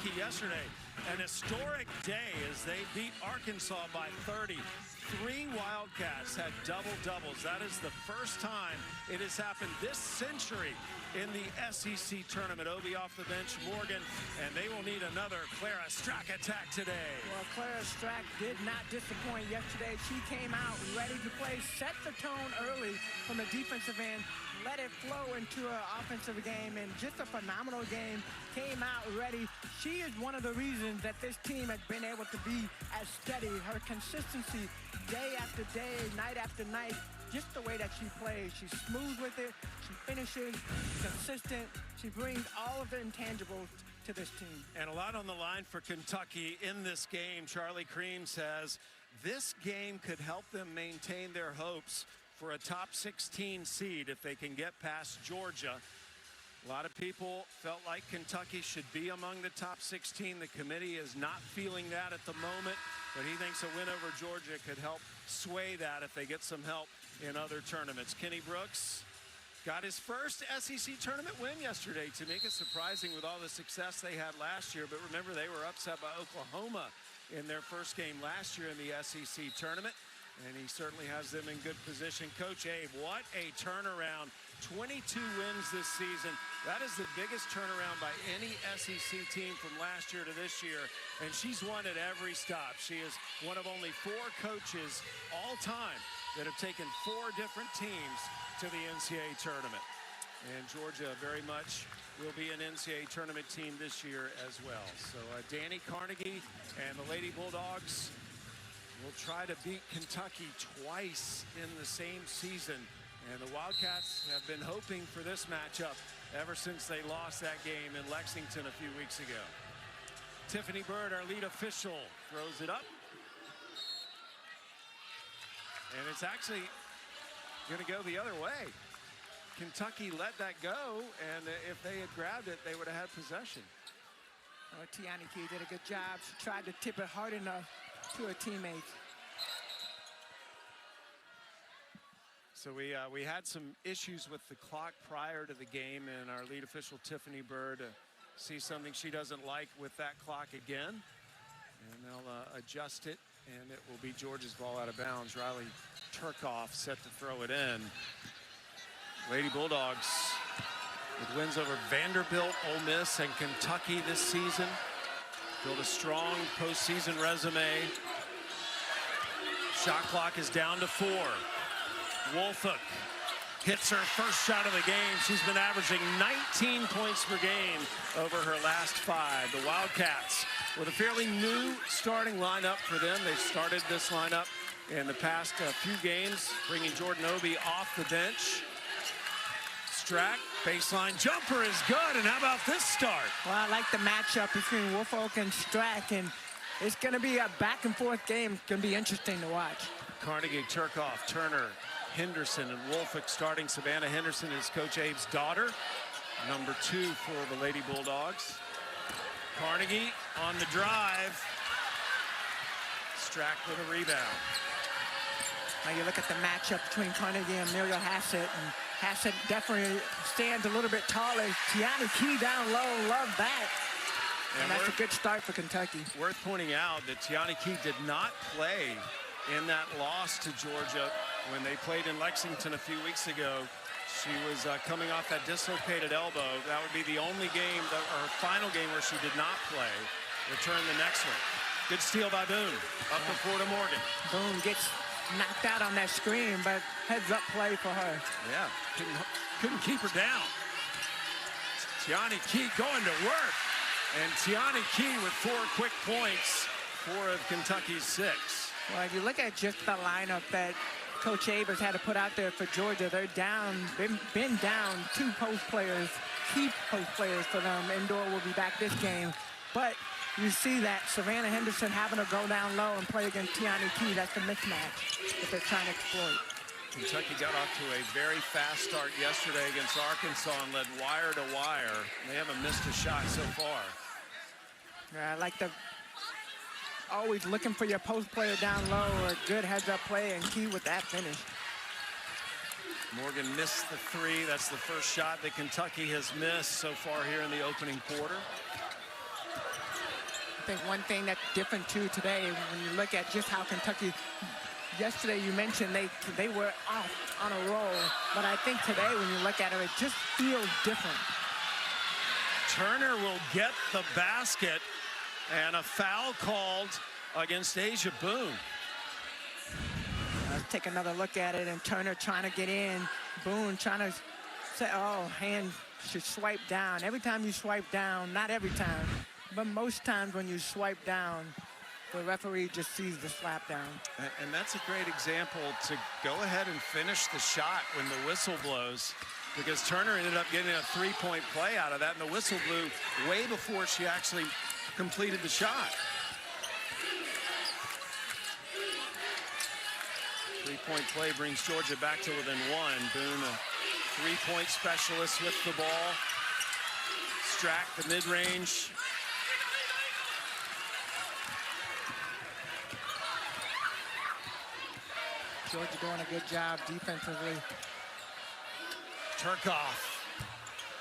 Kentucky yesterday. An historic day as they beat Arkansas by 30. 3 Wildcats had double-doubles. That is the first time it has happened this century in the SEC tournament. Obi off the bench, Morgan, and they will need another Clara Strack attack today. Well, Clara Strack did not disappoint yesterday. She came out ready to play, set the tone early from the defensive end, let it flow into an offensive game, and just a phenomenal game. Came out ready. She is one of the reasons that this team has been able to be as steady. Her consistency day after day, night after night, just the way that she plays. She's smooth with it. She finishes, consistent. She brings all of the intangibles to this team. And a lot on the line for Kentucky in this game. Charlie Cream says this game could help them maintain their hopes for a top 16 seed if they can get past Georgia. A lot of people felt like Kentucky should be among the top 16. The committee is not feeling that at the moment, but he thinks a win over Georgia could help sway that if they get some help in other tournaments. Kenny Brooks got his first SEC tournament win yesterday. Tamika, surprising with all the success they had last year, but remember they were upset by Oklahoma in their first game last year in the SEC tournament. And he certainly has them in good position. Coach Abe, what a turnaround. 22 wins this season. That is the biggest turnaround by any SEC team from last year to this year. And she's won at every stop. She is one of only 4 coaches all time that have taken 4 different teams to the NCAA tournament. And Georgia very much will be an NCAA tournament team this year as well. So Danny Carnegie and the Lady Bulldogs will try to beat Kentucky twice in the same season. And the Wildcats have been hoping for this matchup ever since they lost that game in Lexington a few weeks ago. Tiffany Bird, our lead official, throws it up. And it's actually going to go the other way. Kentucky let that go, and if they had grabbed it, they would have had possession. Oh, Tiani Key did a good job. She tried to tip it hard enough to her teammates. So we had some issues with the clock prior to the game, and our lead official Tiffany Bird sees something she doesn't like with that clock again, and they'll adjust it, and it will be Georgia's ball out of bounds. Riley Turkoff set to throw it in. Lady Bulldogs with wins over Vanderbilt, Ole Miss, and Kentucky this season. Built a strong postseason resume. Shot clock is down to 4. Wolfhook hits her first shot of the game. She's been averaging 19 points per game over her last 5. The Wildcats with a fairly new starting lineup for them. They've started this lineup in the past few games, bringing Jordan Obi off the bench. Strack, baseline jumper is good, and how about this start? Well, I like the matchup between Wolfhook and Strack, and it's going to be a back-and-forth game. It's going to be interesting to watch. Carnegie, Turkoff, Turner, Henderson, and Wolfhook starting. Savannah Henderson is Coach Abe's daughter, number 2 for the Lady Bulldogs. Carnegie on the drive. Strack with a rebound. Now you look at the matchup between Carnegie and Muriel Hassett, and Hassett definitely stands a little bit taller. Tiani Key down low, love that. And that's a good start for Kentucky. Worth pointing out that Tiani Key did not play in that loss to Georgia when they played in Lexington a few weeks ago. She was coming off that dislocated elbow. That would be the only game, or final game, where she did not play. Return the next one. Good steal by Boone. Up the floor to Morgan. Boone gets knocked out on that screen, but heads up play for her. Yeah, couldn't keep her down. Tiani Key going to work. And Tiani Key with 4 quick points, 4 of Kentucky's 6. Well, if you look at just the lineup that Coach Abe has had to put out there for Georgia, they're down, been down 2 post players, key post players for them. Indoor will be back this game. But you see that Savannah Henderson having to go down low and play against Tiani Key. That's the mismatch that they're trying to exploit. Kentucky got off to a very fast start yesterday against Arkansas and led wire to wire. They haven't missed a shot so far. Yeah, I like the always looking for your post player down low, or a good heads-up play, and Key with that finish. Morgan missed the 3. That's the first shot that Kentucky has missed so far here in the opening quarter. think one thing that's different too today, when you look at just how Kentucky, yesterday you mentioned they were off on a roll, but I think today when you look at it, it just feels different. Turner will get the basket, and a foul called against Asia Boone. Let's take another look at it, and Turner trying to get in. Boone trying to say, oh, hand should swipe down. Every time you swipe down, not every time, but most times when you swipe down, the referee just sees the slap down. And that's a great example to go ahead and finish the shot when the whistle blows, because Turner ended up getting a three-point play out of that, and the whistle blew way before she actually completed the shot. Three-point play brings Georgia back to within one. Boone, a three-point specialist with the ball. Strack, the mid-range. Georgia doing a good job defensively. Turkoff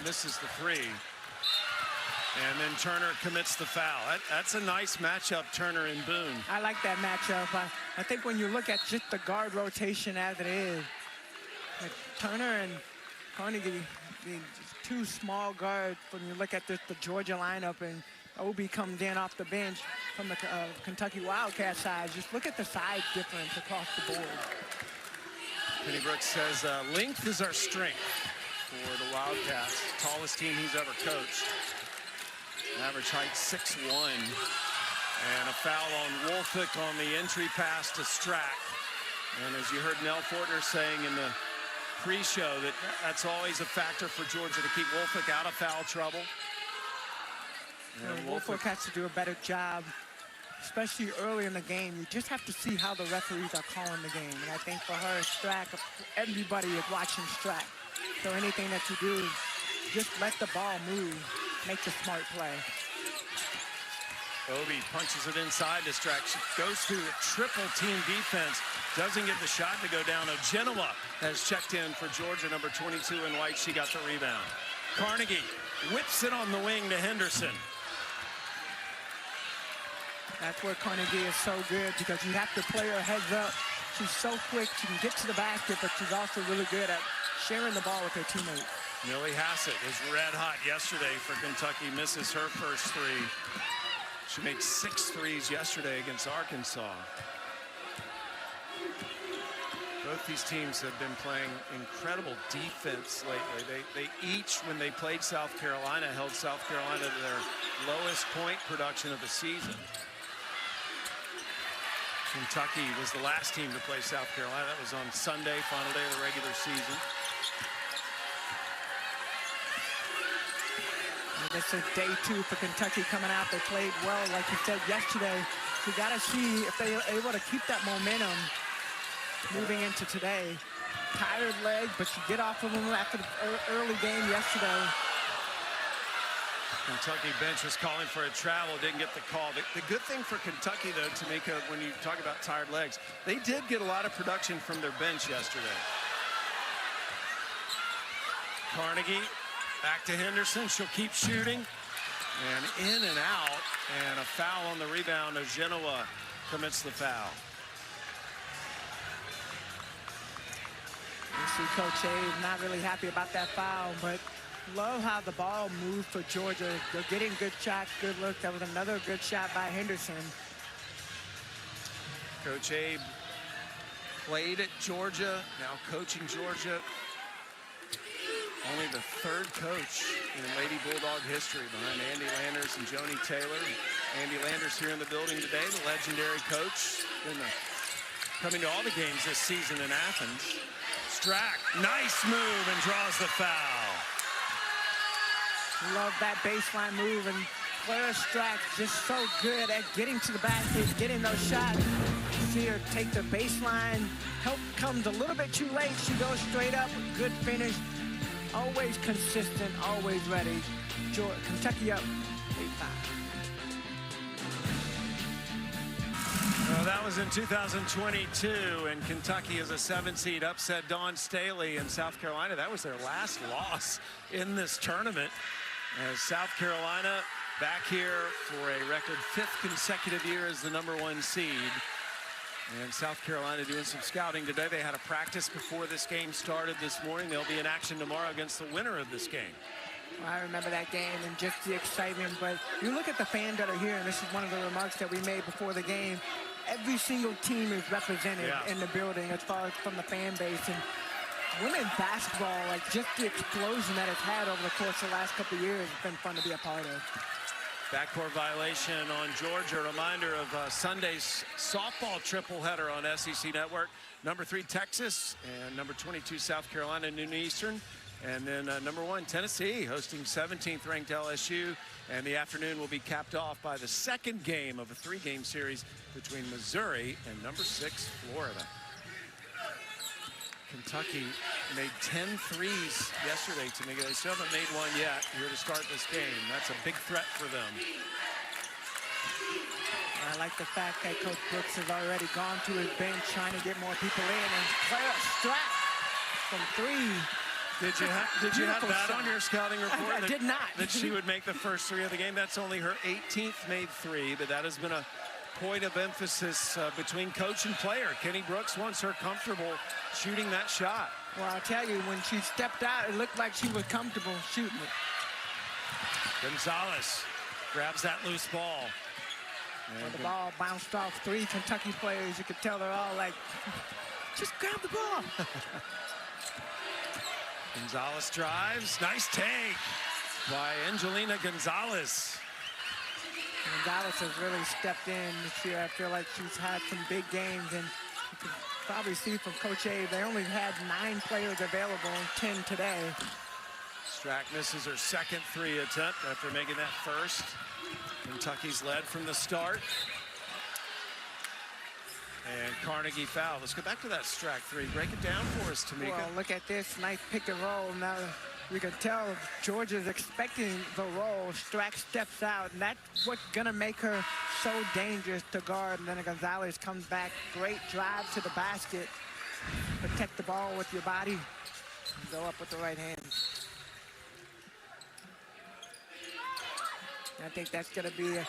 misses the three. And then Turner commits the foul. That's a nice matchup, Turner and Boone. I like that matchup. I think when you look at just the guard rotation as it is, like Turner and Carnegie, the two small guards, when you look at the Georgia lineup, and Obi comes in off the bench from the Kentucky Wildcat side, just look at the size difference across the board. Kenny Brooks says length is our strength for the Wildcats. Tallest team he's ever coached. Average height 6'1", and a foul on Wolfick on the entry pass to Strack. And as you heard Nell Fortner saying in the pre-show, that's always a factor for Georgia to keep Wolfick out of foul trouble. And Wolfick has to do a better job, especially early in the game. You just have to see how the referees are calling the game. And I think for her, Strack, everybody is watching Strack. So anything that you do, just let the ball move. Make the smart play. Obi punches it inside to Strack. She goes through a triple team defense. Doesn't get the shot to go down. Genoa has checked in for Georgia, number 22 in white. She got the rebound. Carnegie whips it on the wing to Henderson. That's where Carnegie is so good, because you have to play her heads up. She's so quick. She can get to the basket, but she's also really good at sharing the ball with her teammates. Millie Hassett was red hot yesterday for Kentucky, misses her first three. She made 6 threes yesterday against Arkansas. Both these teams have been playing incredible defense lately. They each, when they played South Carolina, held South Carolina to their lowest point production of the season. Kentucky was the last team to play South Carolina. That was on Sunday, final day of the regular season. It's a day 2 for Kentucky coming out. They played well, like you said yesterday. You got to see if they are able to keep that momentum moving into today. Tired leg, but you get off of them after the early game yesterday. Kentucky bench was calling for a travel, didn't get the call. The good thing for Kentucky, though, Tamika, when you talk about tired legs, they did get a lot of production from their bench yesterday. Carnegie. Back to Henderson. She'll keep shooting. And in and out. And a foul on the rebound as Genoa commits the foul. You see Coach A not really happy about that foul, but love how the ball moved for Georgia. They're getting good shots, good looks. That was another good shot by Henderson. Coach Abe played at Georgia, now coaching Georgia. Only the 3rd coach in Lady Bulldog history, behind Andy Landers and Joni Taylor. Andy Landers here in the building today, the legendary coach, coming to all the games this season in Athens. Strack, nice move, and draws the foul. Love that baseline move, and Clara Strack just so good at getting to the basket, getting those shots. See her take the baseline, help comes a little bit too late. She goes straight up, good finish. Always consistent, always ready. Kentucky up 8-5. Well, that was in 2022, and Kentucky as a 7 seed upset Dawn Staley in South Carolina. That was their last loss in this tournament, as South Carolina back here for a record 5th consecutive year as the #1 seed. And South Carolina doing some scouting today. They had a practice before this game started this morning. They'll be in action tomorrow against the winner of this game. Well, I remember that game and just the excitement, but you look at the fans that are here, and this is one of the remarks that we made before the game. Every single team is represented in the building as far as from the fan base. And women's basketball, like just the explosion that it's had over the course of the last couple of years, has been fun to be a part of. Backcourt violation on Georgia. Reminder of Sunday's softball triple-header on SEC Network. #3 Texas and #22 South Carolina, noon Eastern. And then #1 Tennessee hosting 17th ranked LSU. And the afternoon will be capped off by the second game of a 3-game series between Missouri and #6 Florida. Kentucky made 10 threes yesterday, Tamika. They still haven't made one yet here to start this game. That's a big threat for them. I like the fact that Coach Brooks has already gone to his bench trying to get more people in. And Clara Strack from 3. Did you have that on your scouting report? I did not. That she would make the first 3 of the game. That's only her 18th made 3, but that has been a point of emphasis between coach and player. Kenny Brooks wants her comfortable shooting that shot. Well, I'll tell you, when she stepped out, it looked like she was comfortable shooting it. Gonzalez grabs that loose ball. Well, the ball bounced off 3 Kentucky players. You could tell they're all like, just grab the ball. Gonzalez drives. Nice take by Angelina Gonzalez. Gonzalez has really stepped in this year. I feel like she's had some big games, and you can probably see from Coach Abe, they only had 9 players available and 10 today. Strack misses her second 3 attempt after making that first. Kentucky's led from the start. And Carnegie foul. Let's go back to that Strack 3. Break it down for us, Tamika. Well, look at this nice pick and roll. Now you can tell Georgia's expecting the roll. Strack steps out, and that's what's gonna make her so dangerous to guard. And then Gonzalez comes back. Great drive to the basket. Protect the ball with your body. Go up with the right hand. I think that's gonna be a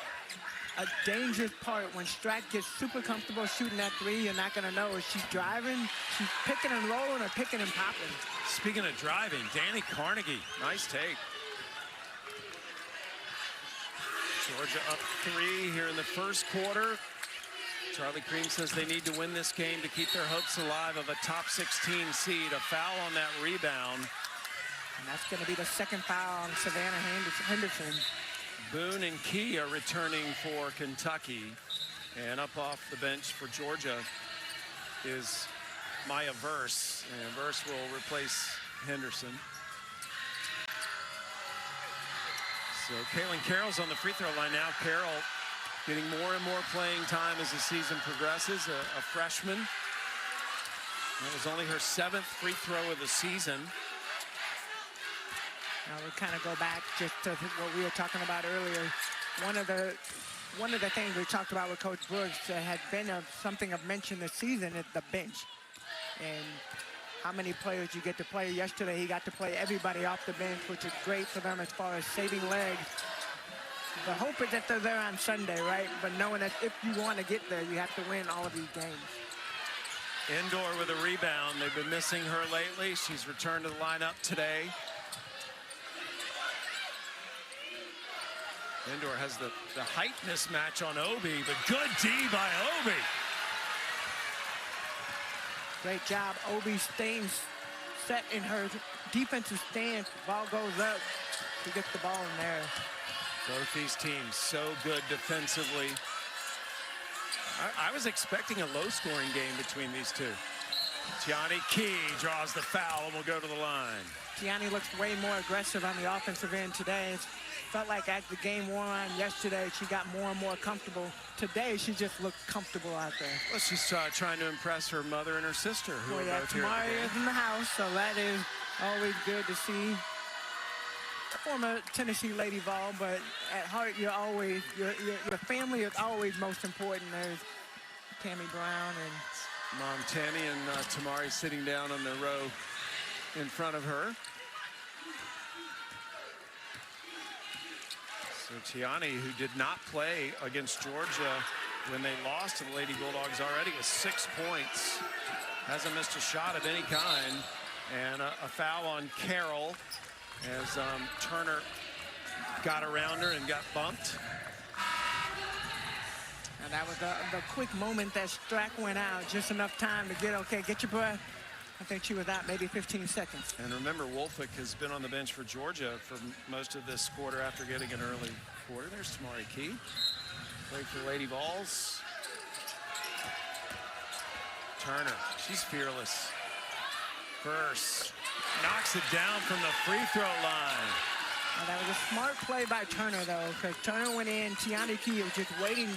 dangerous part. When Strack gets super comfortable shooting that 3, you're not gonna know, is she driving, she's picking and rolling, or picking and popping. Speaking of driving, Danny Carnegie, nice take. Georgia up 3 here in the first quarter. Charlie Cream says they need to win this game to keep their hopes alive of a top 16 seed. A foul on that rebound. And that's gonna be the second foul on Savannah Henderson. Boone and Key are returning for Kentucky. And up off the bench for Georgia is Maya Verse. And Verse will replace Henderson. So Kaylin Carroll's on the free throw line now. Carroll getting more and more playing time as the season progresses, a freshman. That was only her 7th free throw of the season. Now we kind of go back just to what we were talking about earlier. One of the things we talked about with Coach Brooks had been something of mention this season is the bench. And how many players you get to play. Yesterday, he got to play everybody off the bench, which is great for them as far as saving legs. The hope is that they're there on Sunday, right? But knowing that if you want to get there, you have to win all of these games. Indoor with a rebound. They've been missing her lately. She's returned to the lineup today. Indoor has the height mismatch on Obi, but good D by Obi. Great job. Obi staying set in her defensive stance. Ball goes up. She gets the ball in there. Both these teams so good defensively. I was expecting a low-scoring game between these two. Tiani Key draws the foul and will go to the line. Tiani looks way more aggressive on the offensive end today. It felt like as the game wore on yesterday, she got more and more comfortable. Today, she just looked comfortable out there. Well, she's trying to impress her mother and her sister, who are both here. Tamari is in the house, so that is always good to see. Former Tennessee Lady Vol, but at heart, you're always your family is always most important. There's Tammy Brown and Mom Tammy and Tamari sitting down on the row in front of her. So Tiani, who did not play against Georgia when they lost to the Lady Bulldogs already, with 6 points. Hasn't missed a shot of any kind. And a foul on Carroll as Turner got around her and got bumped. And that was the quick moment that Strack went out. Just enough time to get your breath. I think she was out maybe 15 seconds. And remember, Wolfick has been on the bench for Georgia for most of this quarter after getting an early quarter. There's Tamari Key. Played for Lady Vols. Turner, she's fearless. First, knocks it down from the free throw line. Well, that was a smart play by Turner, though, because Turner went in. Tiani Key was just waiting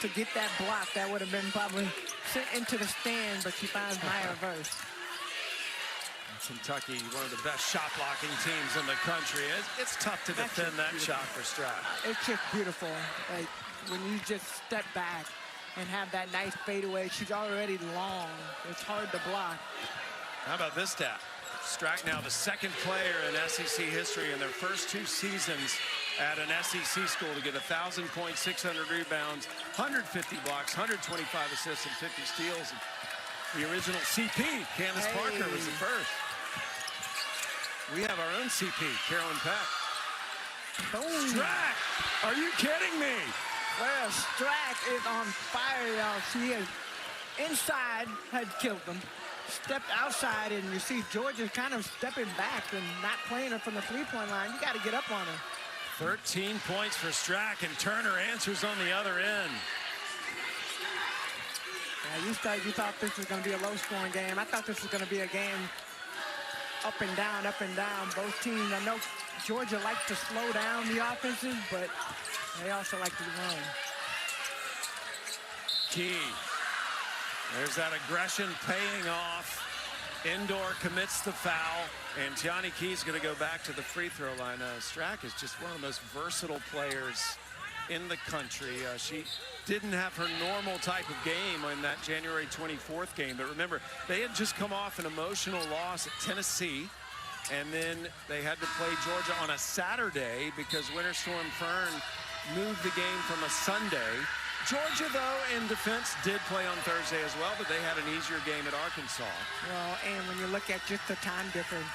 to get that block. That would have been probably sent into the stand, but she finds Maya reverse. Kentucky, one of the best shot blocking teams in the country. It's tough to defend that shot for Strack. It's just beautiful. Like when you just step back and have that nice fadeaway, she's already long. It's hard to block. How about this stat? Strack now the second player in SEC history in their first 2 seasons at an SEC school to get 1,000 points, 600 rebounds, 150 blocks, 125 assists, and 50 steals. The original CP, Candace Parker, was the first. We have our own CP, Carolyn Peck. Boom. Strack, are you kidding me? Well, Strack is on fire, y'all. She is inside, had killed them. Stepped outside, and you see Georgia kind of stepping back and not playing her from the three-point line. You got to get up on her. 13 points for Strack, and Turner answers on the other end. Yeah, you thought this was going to be a low-scoring game. I thought this was going to be a game up and down, both teams. I know Georgia likes to slow down the offenses, but they also like to run. Key. There's that aggression paying off. Indoor commits the foul, and Tiani Key's going to go back to the free throw line. Strack is just one of the most versatile players in the country. She didn't have her normal type of game in that January 24th game, but remember, they had just come off an emotional loss at Tennessee, and then they had to play Georgia on a Saturday because Winter Storm Fern moved the game from a Sunday. Georgia, though, in defense, did play on Thursday as well, but they had an easier game at Arkansas. Well, and when you look at just the time difference,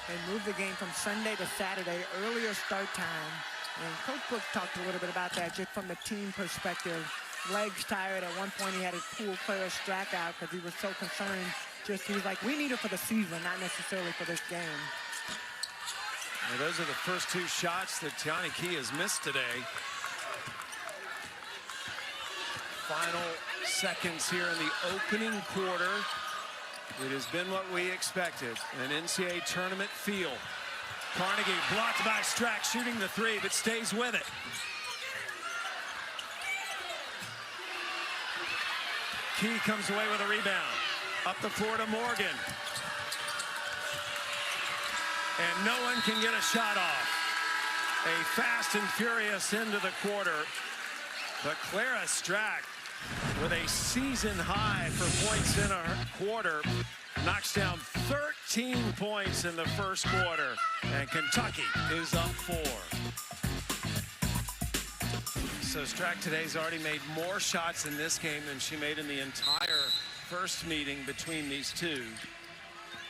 they moved the game from Sunday to Saturday, earlier start time. And Coach Brooks talked a little bit about that just from the team perspective. Legs tired. At one point, he had his pool player Strack out because he was so concerned. He was like, we need it for the season, not necessarily for this game. Well, those are the first 2 shots that Tiani Key has missed today. Final seconds here in the opening quarter. It has been what we expected, an NCAA tournament feel. Carnegie blocked by Strack, shooting the 3, but stays with it. Key comes away with a rebound. Up the floor to Morgan. And no one can get a shot off. A fast and furious end of the quarter. But Clara Strack, with a season high for points in a quarter, knocks down 13 points in the first quarter, and Kentucky is up 4. So Strack today's already made more shots in this game than she made in the entire first meeting between these two.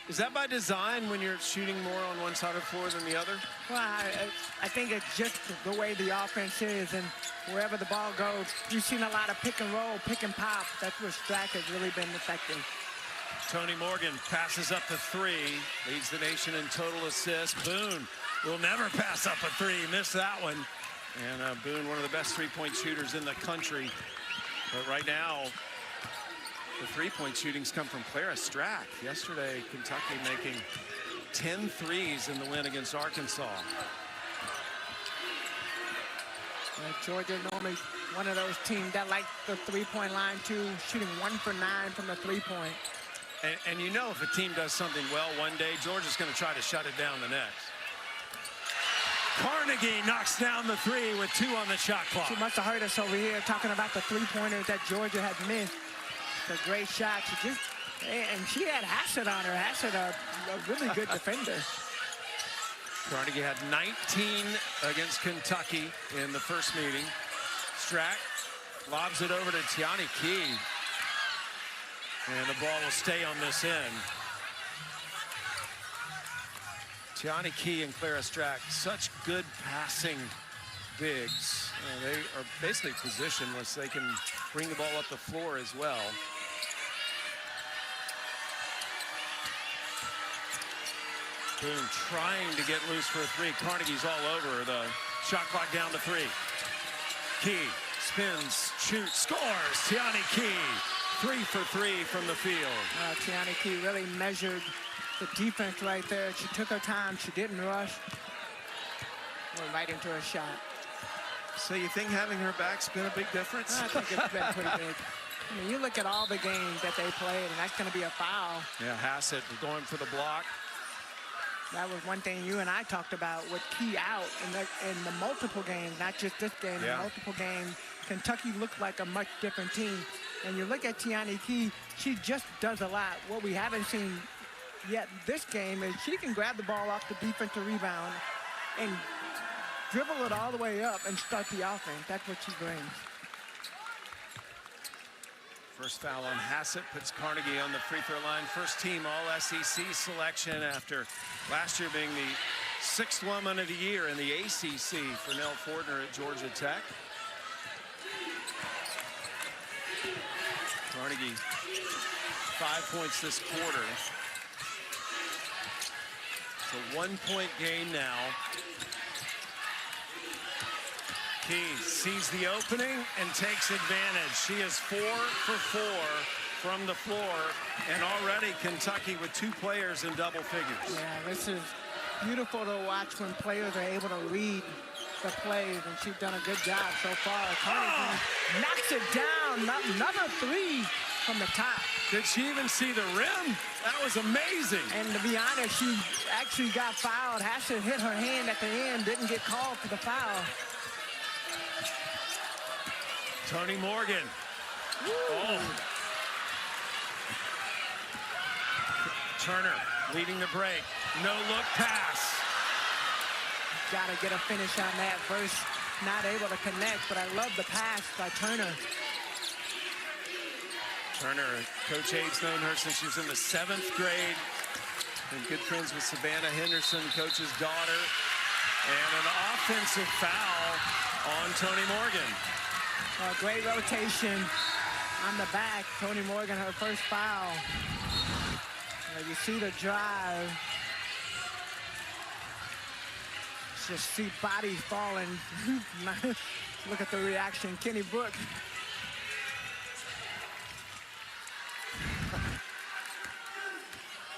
Is that by design when you're shooting more on one side of the floor than the other? Well, I think it's just the way the offense is, and wherever the ball goes, you've seen a lot of pick and roll, pick and pop. That's where Strack has really been effective. Tony Morgan passes up the 3, leads the nation in total assists. Boone will never pass up a 3, missed that one. And Boone, one of the best three-point shooters in the country. But right now, the three-point shootings come from Clara Strack. Yesterday, Kentucky making 10 threes in the win against Arkansas. Georgia normally one of those teams that like the three-point line too, shooting 1 for 9 from the three-point. And you know if a team does something well one day, Georgia's going to try to shut it down the next. Carnegie knocks down the 3 with 2 on the shot clock. She must have heard us over here talking about the three-pointers that Georgia had missed. It's a great shot. And she had Hassett on her. Hassett, a really good defender. Carnegie had 19 against Kentucky in the first meeting. Strack lobs it over to Tiani Key. And the ball will stay on this end. Tiani Key and Clara Strack, such good passing bigs. They are basically positionless. They can bring the ball up the floor as well. Boone trying to get loose for a three. Carnegie's all over. The shot clock down to 3. Key spins, shoots, scores. Tiani Key, 3 for 3 from the field. Tiani Key really measured the defense right there. She took her time. She didn't rush. Went right into her shot. So you think having her back's been a big difference? I think it's been pretty big. I mean, you look at all the games that they played, and that's going to be a foul. Yeah, Hassett going for the block. That was one thing you and I talked about with Key out in the multiple games, not just this game, Yeah. in multiple games. Kentucky looked like a much different team. And you look at Tiani Key, she just does a lot. What we haven't seen yet this game is she can grab the ball off the defensive rebound and dribble it all the way up and start the offense. That's what she brings. First foul on Hassett puts Carnegie on the free throw line. First team All-SEC selection after last year being the 6th woman of the year in the ACC for Nell Fortner at Georgia Tech. Carnegie 5 points this quarter. It's a 1-point game now. Key sees the opening and takes advantage. She is 4 for 4 from the floor, and already Kentucky with 2 players in double figures. Yeah, this is beautiful to watch when players are able to read the plays, and she's done a good job so far. Carnegie knocks it down. Another 3 from the top. Did she even see the rim? That was amazing. And to be honest, she actually got fouled. Hassett hit her hand at the end, didn't get called for the foul. Toni Morgan. Oh. Turner leading the break. No look pass. Got to get a finish on that. First, not able to connect, but I love the pass by Turner. Turner, Coach Ade's known her since she was in the 7th grade. Been good friends with Savannah Henderson, Coach's daughter. And an offensive foul on Toni Morgan. Great rotation on the back. Toni Morgan, her first foul. You see the drive. Just see bodies falling. Look at the reaction. Kenny Brooks.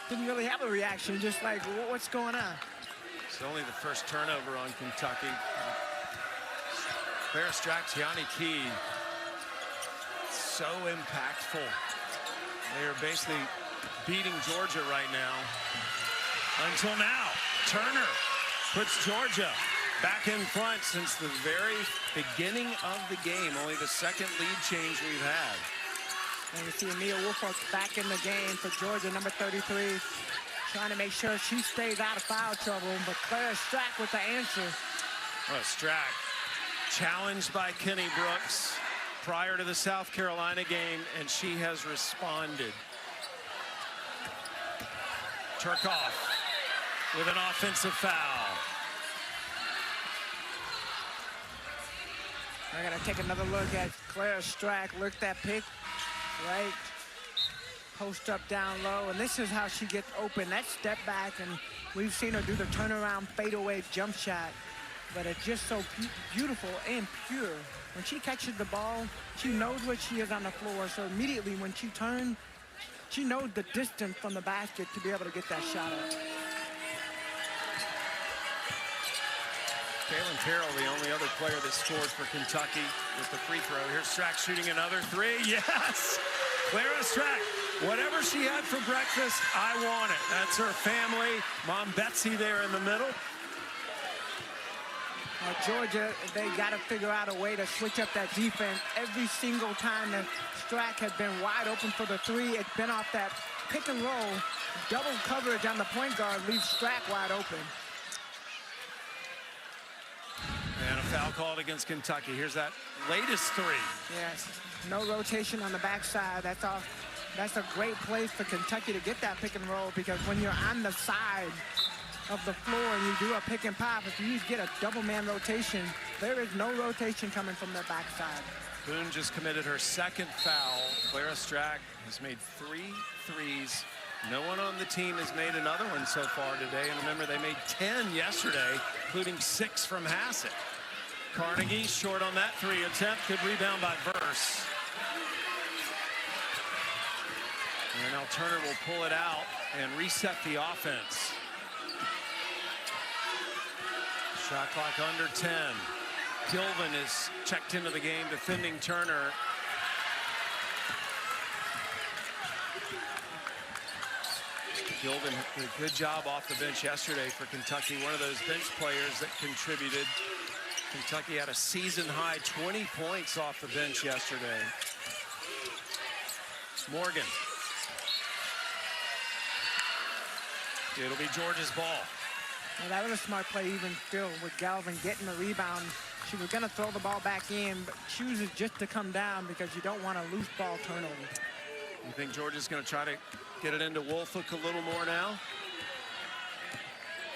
Didn't really have a reaction, just like, what's going on? It's only the first turnover on Kentucky. Clara Strack, Tiani Key, so impactful. They are basically beating Georgia right now. Until now, Turner puts Georgia back in front since the very beginning of the game. Only the 2nd lead change we've had. And you see Mia Woolfolk back in the game for Georgia, number 33, trying to make sure she stays out of foul trouble. But Clara Strack with the answer. Oh, Strack challenged by Kenny Brooks prior to the South Carolina game, and she has responded. Turkoff with an offensive foul. We're going to take another look at Clara Strack. Look at that pick, right? Post up down low, and this is how she gets open. That step back, and we've seen her do the turnaround fadeaway jump shot. But it's just so beautiful and pure. When she catches the ball, she knows where she is on the floor. So immediately when she turns, she knows the distance from the basket to be able to get that shot up. Kaylin Carroll, the only other player that scores for Kentucky with the free throw. Here's Strack shooting another 3. Yes! Clara Strack, whatever she had for breakfast, I want it. That's her family. Mom Betsy there in the middle. Georgia, they got to figure out a way to switch up that defense. Every single time that Strack has been wide open for the 3, it's been off that pick and roll. Double coverage on the point guard leaves Strack wide open. foul called against Kentucky. Here's that latest three. Yes, no rotation on the backside. That's off. That's a great place for Kentucky to get that pick and roll, because when you're on the side of the floor and you do a pick and pop, if you get a double man rotation, there is no rotation coming from the backside. Boone just committed her second foul. Clara Strack has made 3 threes. No one on the team has made another one so far today. And remember, they made 10 yesterday, including 6 from Hassett. Carnegie short on that 3 attempt. Good rebound by Verse. And now Turner will pull it out and reset the offense. Shot clock under 10. Gilvin is checked into the game defending Turner. Gilvin did a good job off the bench yesterday for Kentucky. One of those bench players that contributed. Kentucky had a season-high 20 points off the bench yesterday. Morgan. It'll be Georgia's ball. Well, that was a smart play even still with Galvin getting the rebound. She was going to throw the ball back in, but chooses just to come down because you don't want a loose ball turnover. You think Georgia's going to try to get it into Woolfolk a little more now?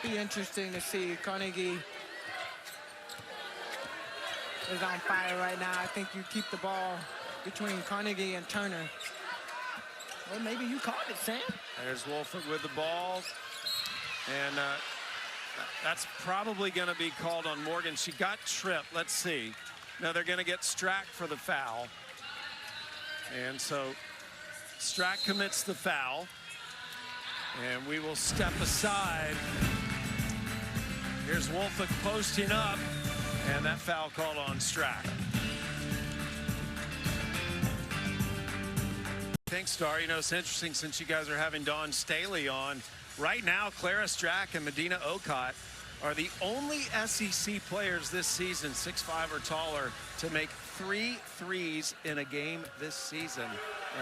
Be interesting to see. Carnegie is on fire right now. I think you keep the ball between Carnegie and Turner. Well, maybe you caught it, Sam. There's Woolfolk with the ball. And that's probably going to be called on Morgan. She got tripped. Let's see. Now they're going to get Strack for the foul. And so Strack commits the foul. And we will step aside. Here's Woolfolk posting up. And that foul called on Strack. Thanks, Star. You know, it's interesting since you guys are having Dawn Staley on. Right now, Clara Strack and Medina Okot are the only SEC players this season, 6'5" or taller, to make 3 threes in a game this season.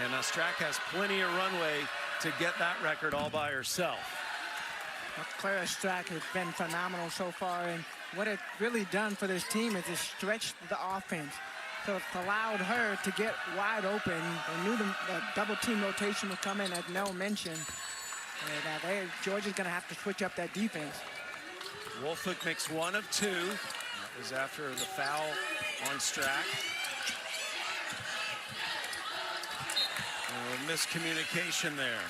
And Strack has plenty of runway to get that record all by herself. Well, Clara Strack has been phenomenal so far, and what it's really done for this team is it's stretched the offense. So it's allowed her to get wide open. They knew the double team rotation would come in, as Nell mentioned. And Georgia's going to have to switch up that defense. Woolfolk makes 1 of 2. That was after the foul on Strack. Miscommunication there.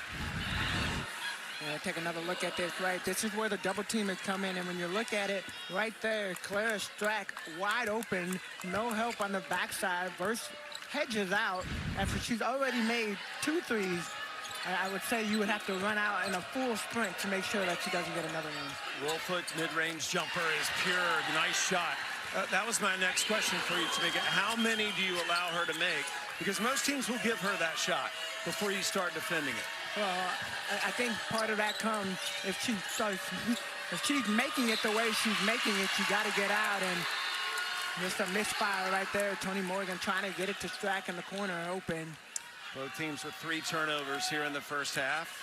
Take another look at this, right? This is where the double team has come in, and when you look at it right there, Clara Strack wide open, no help on the backside. Verse hedges out after she's already made 2 threes. I would say you would have to run out in a full sprint to make sure that she doesn't get another one. Woolfolk mid-range jumper is pure. Nice shot. That was my next question for you, Tamika. How many do you allow her to make? Because most teams will give her that shot before you start defending it. Well, I think part of that comes if she's making it the way she's making it, you got to get out. And just a misfire right there. Toni Morgan trying to get it to Strack in the corner open. Both teams with 3 turnovers here in the first half.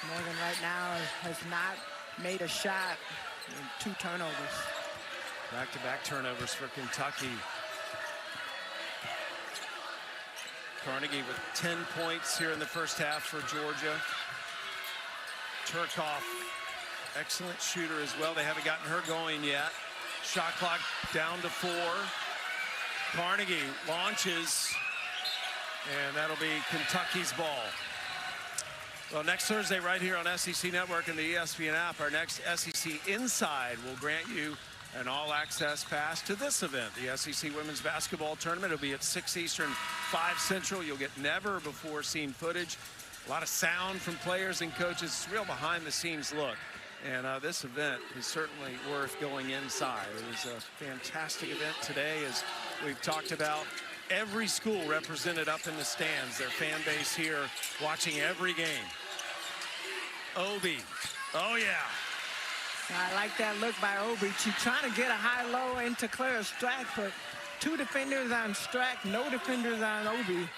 Morgan right now has not made a shot in 2 turnovers. Back-to-back turnovers for Kentucky. Carnegie with 10 points here in the first half for Georgia. Turkoff, excellent shooter as well. They haven't gotten her going yet. Shot clock down to 4. Carnegie launches, and that'll be Kentucky's ball. Well, next Thursday right here on SEC Network and the ESPN app, our next SEC Inside will grant you an all-access pass to this event, the SEC Women's Basketball Tournament. It'll be at 6 Eastern, 5 Central. You'll get never-before-seen footage, a lot of sound from players and coaches. It's a real behind-the-scenes look. And this event is certainly worth going inside. It was a fantastic event today, as we've talked about. Every school represented up in the stands, their fan base here watching every game. Obi, oh yeah. I like that look by Obi. She's trying to get a high-low into Clara Strack, but 2 defenders on Strack, no defenders on Obi.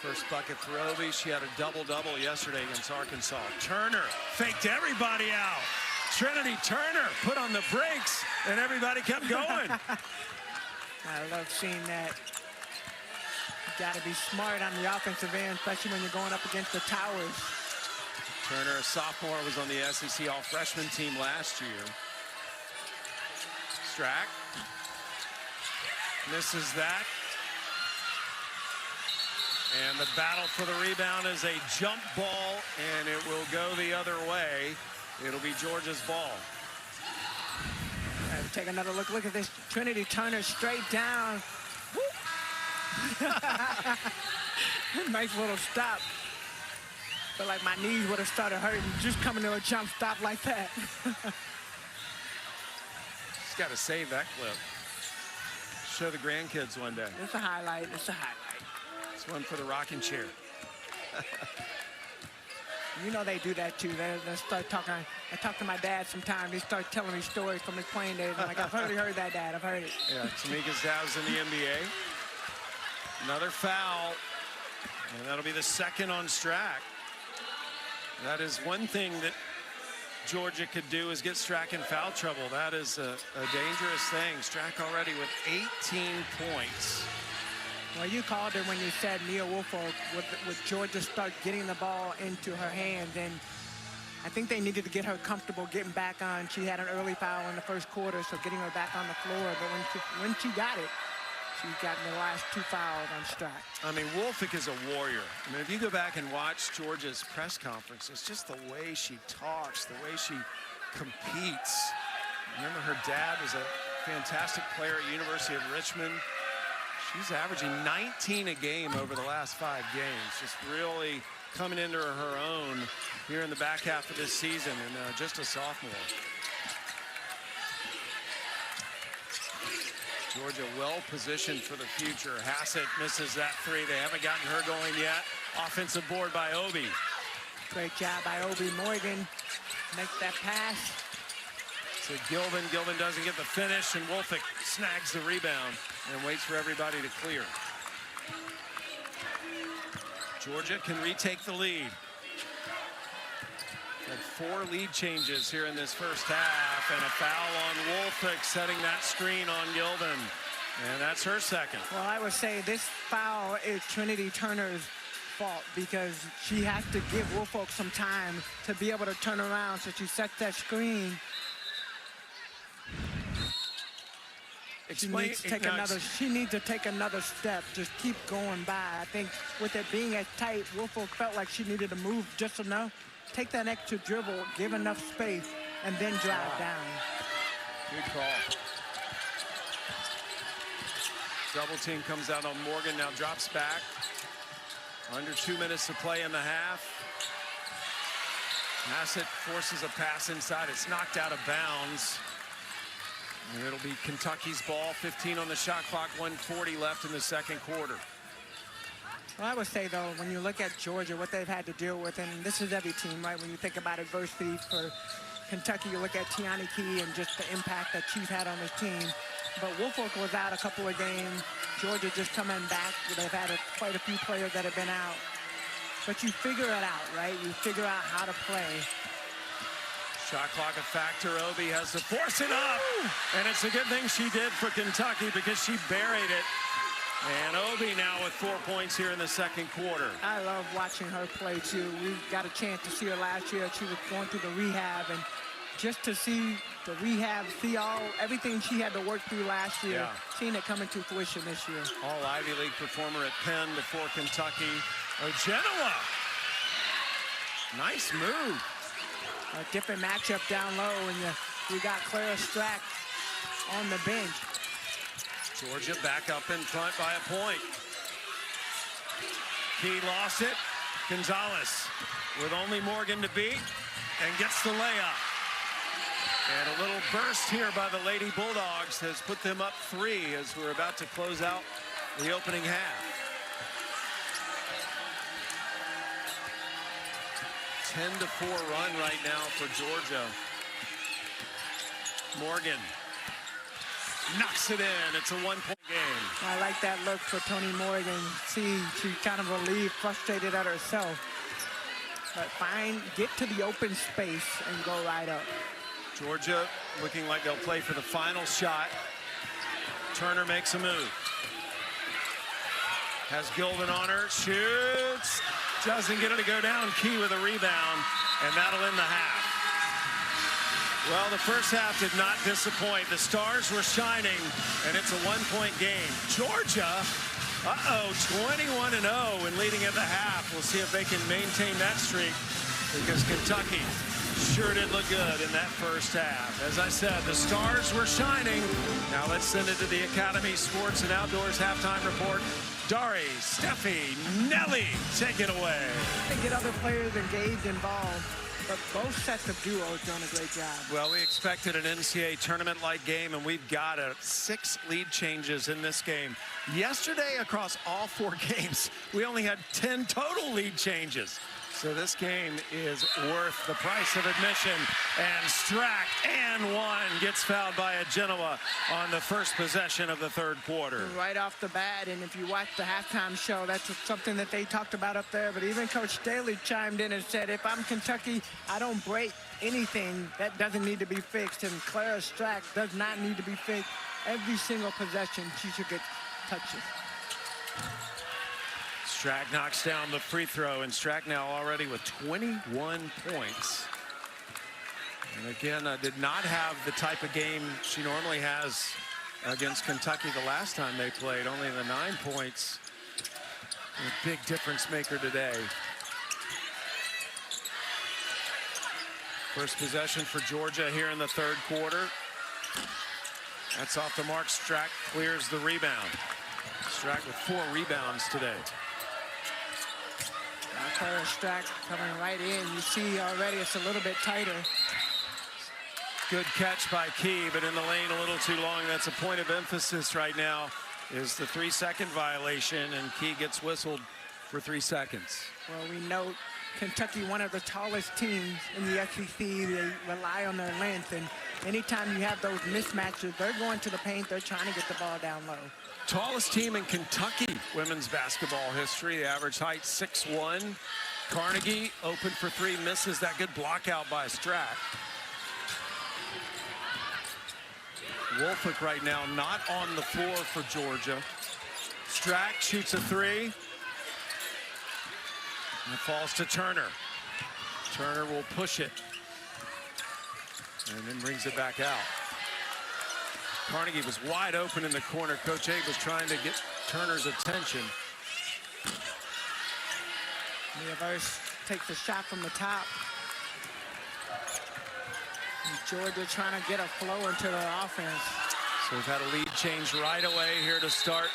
First bucket for Obi. She had a double-double yesterday against Arkansas. Turner faked everybody out. Trinity Turner put on the brakes, and everybody kept going. I love seeing that. You got to be smart on the offensive end, especially when you're going up against the towers. Turner, a sophomore, was on the SEC All-Freshman team last year. Strack misses that. And the battle for the rebound is a jump ball, and it will go the other way. It'll be Georgia's ball. Take another look. Look at this. Trinity Turner straight down. Nice little stop. Feel like my knees would have started hurting just coming to a jump stop like that. Just got to save that clip. Show the grandkids one day. It's a highlight. It's a highlight. It's one for the rocking chair. You know they do that too. They start talking. I talk to my dad sometimes. He starts telling me stories from his playing days. I'm like, I've already heard that, Dad. I've heard it. Yeah, Tamika's dad's in the NBA. Another foul. And that'll be the second on Strack. That is one thing that Georgia could do, is get Strack in foul trouble. That is a dangerous thing. Strack already with 18 points. Well, you called her when you said Nia Woolfolk would Georgia start getting the ball into her hands, and I think they needed to get her comfortable getting back on. She had an early foul in the first quarter, so getting her back on the floor. But when she got it, she's gotten the last 2 fouls on Strack. I mean, Woolfolk is a warrior. I mean, if you go back and watch Georgia's press conference, it's just the way she talks, the way she competes. Remember, her dad was a fantastic player at University of Richmond. She's averaging 19 a game over the last 5 games. Just really coming into her own here in the back half of this season, and just a sophomore. Georgia well positioned for the future. Hassett misses that 3. They haven't gotten her going yet. Offensive board by Obi. Great job by Obi. Morgan makes that pass. To Gilvin. Gilvin doesn't get the finish, and Woolfolk snags the rebound and waits for everybody to clear. Georgia can retake the lead. Had 4 lead changes here in this first half, and a foul on Woolfolk, setting that screen on Gilvin. And that's her second. Well, I would say this foul is Trinity Turner's fault, because she has to give Woolfolk some time to be able to turn around, so she sets that screen. She needs to take another step. Just keep going by. I think with it being as tight, Woolfolk felt like she needed to move just enough, take that extra dribble, give enough space, and then drive down. Good call. Double team comes out on Morgan, now drops back. Under 2 minutes to play in the half. Hassett forces a pass inside. It's knocked out of bounds. And it'll be Kentucky's ball. 15 on the shot clock, 1:40 left in the second quarter. Well, I would say, though, when you look at Georgia, what they've had to deal with, and this is every team, right? When you think about adversity for Kentucky, you look at Tiani Key and just the impact that she's had on the team. But Woolfolk was out a couple of games. Georgia just coming back. They've had quite a few players that have been out. But you figure it out, right? You figure out how to play. Shot clock a factor. Obi has to force it up. And it's a good thing she did for Kentucky, because she buried it. And Obi now with 4 points here in the second quarter. I love watching her play, too. We got a chance to see her last year. She was going through the rehab, and just to see the rehab, see everything she had to work through last year, seeing it coming to fruition this year. All Ivy League performer at Penn before Kentucky. Genoa. Nice move. A different matchup down low, and you got Clara Strack on the bench. Georgia back up in front by a point. Key lost it. Gonzalez with only Morgan to beat, and gets the layup. And a little burst here by the Lady Bulldogs has put them up 3 as we're about to close out the opening half. 10-4 run right now for Georgia. Morgan knocks it in. It's a 1-point game. I like that look for Toni Morgan. See, she kind of relieved, frustrated at herself. But get to the open space and go right up. Georgia looking like they'll play for the final shot. Turner makes a move. Has Gilvin on her, shoots, doesn't get it to go down. Key with a rebound, and that'll end the half. Well, the first half did not disappoint. The stars were shining, and it's a one-point game. Georgia, 21-0 and leading at the half. We'll see if they can maintain that streak, because Kentucky sure did look good in that first half. As I said, the stars were shining. Now let's send it to the Academy Sports and Outdoors halftime report. Dari, Steffi, Nelly, take it away. And get other players engaged, involved, but both sets of duos doing a great job. Well, we expected an NCAA tournament-like game, and we've got 6 lead changes in this game. Yesterday, across all 4 games, we only had 10 total lead changes. So this game is worth the price of admission. And Strack and one gets fouled by a Genoa on the first possession of the third quarter. Right off the bat, and if you watch the halftime show, that's something that they talked about up there. But even Coach Staley chimed in and said, if I'm Kentucky, I don't break anything that doesn't need to be fixed. And Clara Strack does not need to be fixed. Every single possession, she should get touches. Strack knocks down the free throw, and Strack now already with 21 points. And again, did not have the type of game she normally has against Kentucky the last time they played. Only the 9 points. A big difference maker today. First possession for Georgia here in the third quarter. That's off the mark. Strack clears the rebound. Strack with 4 rebounds today. Clara Strack coming right in. You see already it's a little bit tighter. Good catch by Key, but in the lane a little too long. That's a point of emphasis right now, is the 3-second violation, and Key gets whistled for 3 seconds. Well, we know Kentucky, one of the tallest teams in the SEC. They rely on their length, and anytime you have those mismatches, they're going to the paint, they're trying to get the ball down low. Tallest team in Kentucky women's basketball history. The average height 6'1". Carnegie open for 3, misses that good block out by Strack. Woolfolk right now not on the floor for Georgia. Strack shoots a 3. And it falls to Turner. Turner will push it. And then brings it back out. Carnegie was wide open in the corner. Coach Abe was trying to get Turner's attention. Mia Verse takes the shot from the top. And Georgia trying to get a flow into their offense. So we've had a lead change right away here to start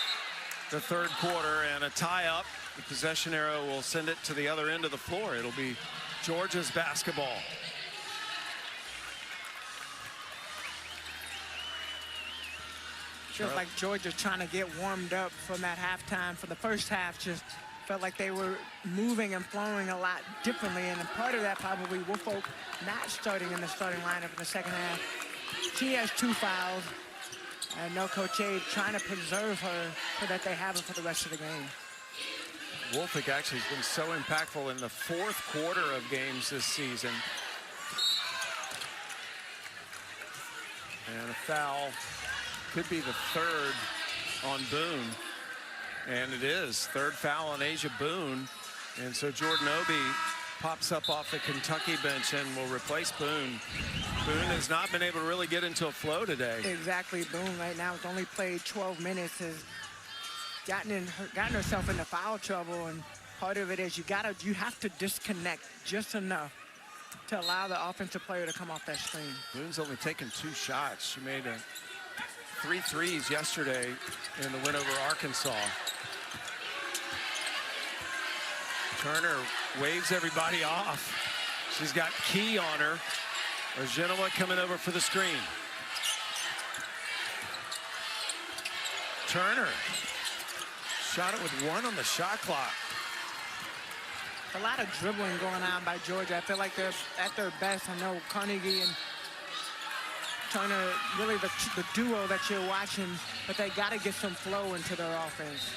the third quarter, and a tie-up. The possession arrow will send it to the other end of the floor. It'll be Georgia's basketball. Feels like Georgia trying to get warmed up from that halftime. For the first half, just felt like they were moving and flowing a lot differently. And a part of that probably Woolfolk not starting in the starting lineup in the second half. She has 2 fouls. And no Coach Abe trying to preserve her so that they have it for the rest of the game. Woolfolk actually has been so impactful in the fourth quarter of games this season. And a foul. Could be the 3rd on Boone, and it is. 3rd foul on Asia Boone, and so Jordan Obi pops up off the Kentucky bench and will replace Boone. Boone has not been able to really get into a flow today. Exactly. Boone right now has only played 12 minutes, has gotten herself into foul trouble, and part of it is you have to disconnect just enough to allow the offensive player to come off that screen. Boone's only taken 2 shots. She made 3 threes yesterday in the win over Arkansas. Turner waves everybody off. She's got Key on her. There's Genoa coming over for the screen. Turner shot it with 1 on the shot clock. A lot of dribbling going on by Georgia. I feel like they're at their best. I know Carnegie and Turner, really the duo that you're watching, but they got to get some flow into their offense.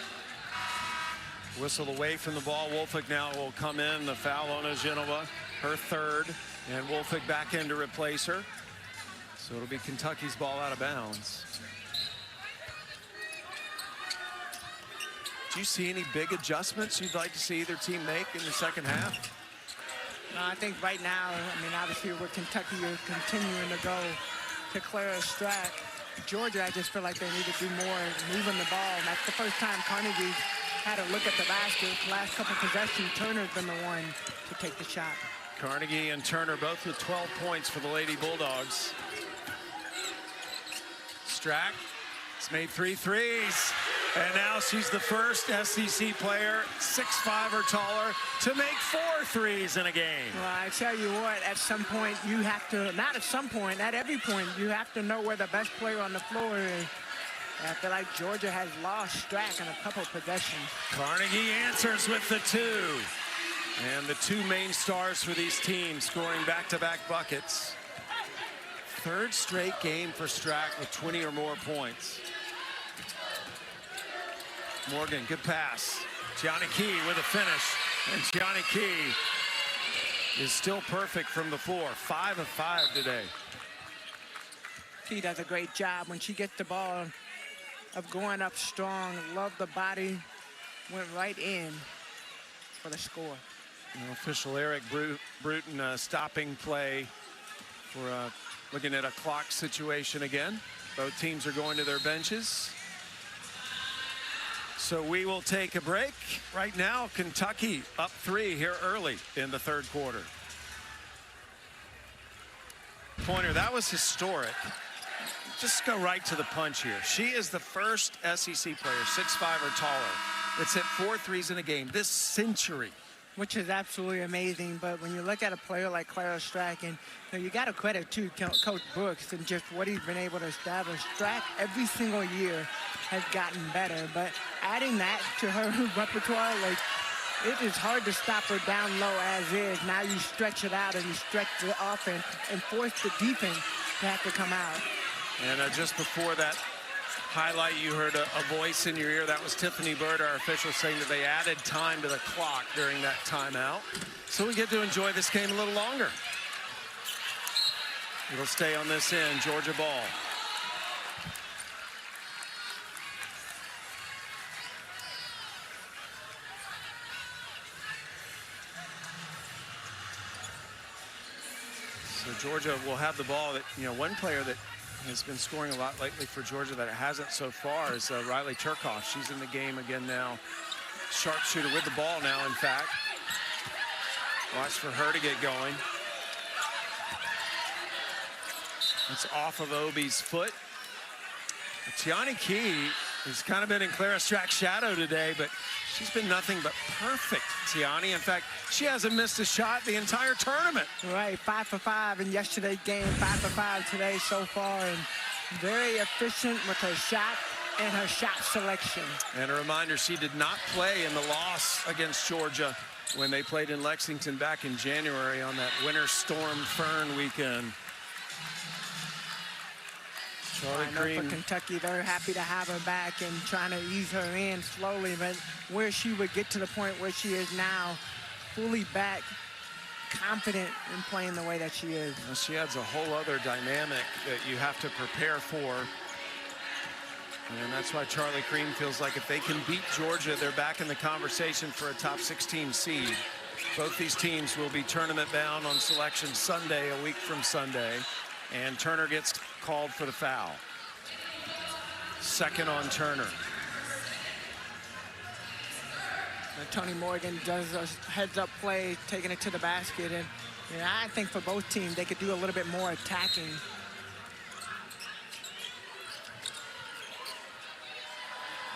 Whistle away from the ball. Woolfolk now will come in. The foul on Genova, her 3rd, and Woolfolk back in to replace her. So it'll be Kentucky's ball out of bounds. Do you see any big adjustments you'd like to see either team make in the second half? No, I think right now, I mean, obviously with Kentucky, you're continuing to go to Clara Strack. Georgia, I just feel like they need to do more moving the ball. And that's the first time Carnegie had a look at the basket. Last couple possessions, Turner's been the one to take the shot. Carnegie and Turner both with 12 points for the Lady Bulldogs. Strack has made 3 threes. And now she's the first SEC player, 6'5" or taller, to make 4 threes in a game. Well, I tell you what, at some point you have to, not at some point, at every point, you have to know where the best player on the floor is. I feel like Georgia has lost Strack in a couple possessions. Carnegie answers with the 2. And the 2 main stars for these teams scoring back-to-back buckets. 3rd straight game for Strack with 20 or more points. Morgan, good pass. Gianni Key with a finish. And Gianni Key is still perfect from the floor. 5 of 5 today. Key does a great job when she gets the ball of going up strong. Love the body. Went right in for the score. Official Eric Bruton stopping play for looking at a clock situation again. Both teams are going to their benches. So we will take a break. Right now, Kentucky up 3 here early in the 3rd quarter. Pointer, that was historic. Just go right to the punch here. She is the first SEC player, 6'5" or taller, that's hit 4 threes in a game this century. Which is absolutely amazing. But when you look at a player like Clara Strack, and you got to credit to Coach Brooks and just what he's been able to establish. Strack every single year has gotten better, but adding that to her repertoire, like, it is hard to stop her down low as is. Now you stretch it out and you stretch the offense and force the defense to have to come out. And just before that highlight, you heard a voice in your ear. That was Tiffany Bird, our official, saying that they added time to the clock during that timeout. So we get to enjoy this game a little longer. It'll stay on this end, Georgia ball. So Georgia will have the ball. That, one player that has been scoring a lot lately for Georgia that it hasn't so far is Riley Turcoff. She's in the game again now. Sharpshooter with the ball now, in fact. Watch for her to get going. It's off of Obi's foot. Gianni Key has kind of been in Clara Strack's shadow today, but she's been nothing but perfect, Tiani. In fact, she hasn't missed a shot the entire tournament. Right, 5 for 5 in yesterday's game, 5 for 5 today so far, and very efficient with her shot and her shot selection. And a reminder, she did not play in the loss against Georgia when they played in Lexington back in January on that Winter Storm Fern weekend. I know for Kentucky, they're happy to have her back and trying to ease her in slowly, but where she would get to the point where she is now, fully back, confident in playing the way that she is. Well, she adds a whole other dynamic that you have to prepare for. And that's why Charlie Cream feels like if they can beat Georgia, they're back in the conversation for a top 16 seed. Both these teams will be tournament bound on Selection Sunday, a week from Sunday. And Turner gets called for the foul. Second on Turner. Tony Morgan does a heads-up play, taking it to the basket. And I think for both teams, they could do a little bit more attacking.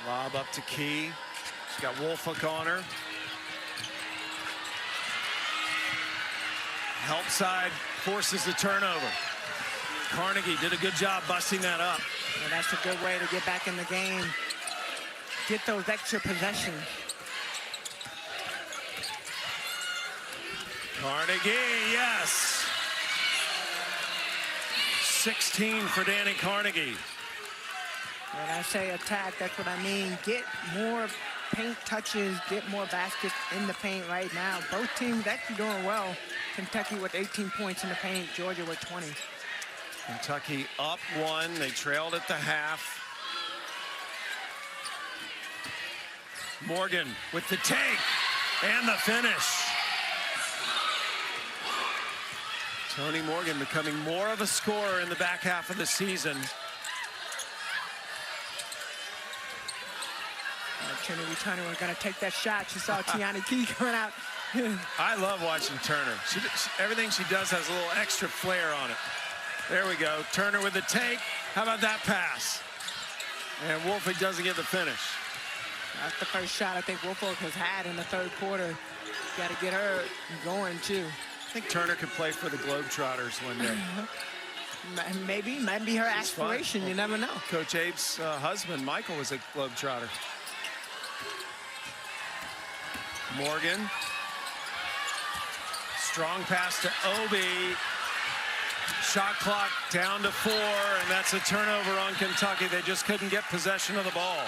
Lob up to Key. She's got Wolfhook on her. Help side forces the turnover. Carnegie did a good job busting that up. And that's a good way to get back in the game. Get those extra possessions. Carnegie, yes. 16 for Danny Carnegie. When I say attack, that's what I mean. Get more paint touches, get more baskets in the paint right now. Both teams actually doing well. Kentucky with 18 points in the paint, Georgia with 20. Kentucky up 1. They trailed at the half. Morgan with the take and the finish. Tony Morgan becoming more of a scorer in the back half of the season. Trinity Turner was going to take that shot. She saw Tiana Key coming out. I love watching Turner. Everything she does has a little extra flair on it. There we go. Turner with the take. How about that pass? And Woolfolk doesn't get the finish. That's the first shot I think Woolfolk has had in the third quarter. Got to get her going, too. I think Turner could play for the Globetrotters one day. Maybe. Might be her aspiration. You never know. Coach Abe's husband, Michael, was a Globetrotter. Morgan. Strong pass to Obi. Shot clock down to 4, and that's a turnover on Kentucky. They just couldn't get possession of the ball.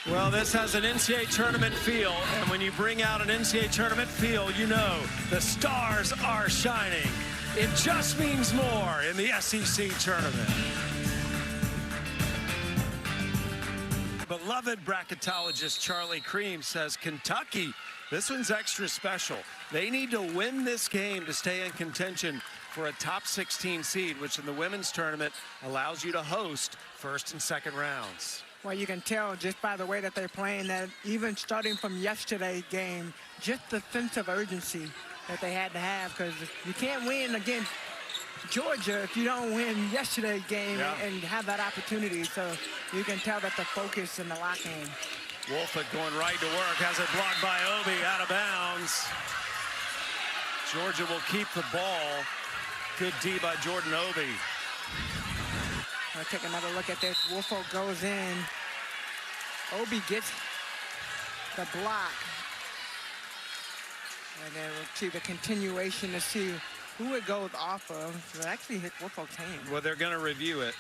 Well, this has an NCAA tournament feel, and when you bring out an NCAA tournament feel, you know the stars are shining. It just means more in the SEC tournament. Beloved bracketologist Charlie Cream says Kentucky, this one's extra special. They need to win this game to stay in contention for a top 16 seed, which in the women's tournament allows you to host first and second rounds. Well, you can tell just by the way that they're playing that even starting from yesterday's game, just the sense of urgency that they had to have, because you can't win against Georgia if you don't win yesterday's game and have that opportunity. So you can tell that the focus and the lock-in. Woolfolk going right to work, has it blocked by Obi, out of bounds. Georgia will keep the ball. Good D by Jordan Obi. I'll take another look at this. Woolfolk goes in. Obi gets the block. And then we'll see the continuation to see who it goes off of. So it actually hit Woolfolk's hand. Well, they're going to review it.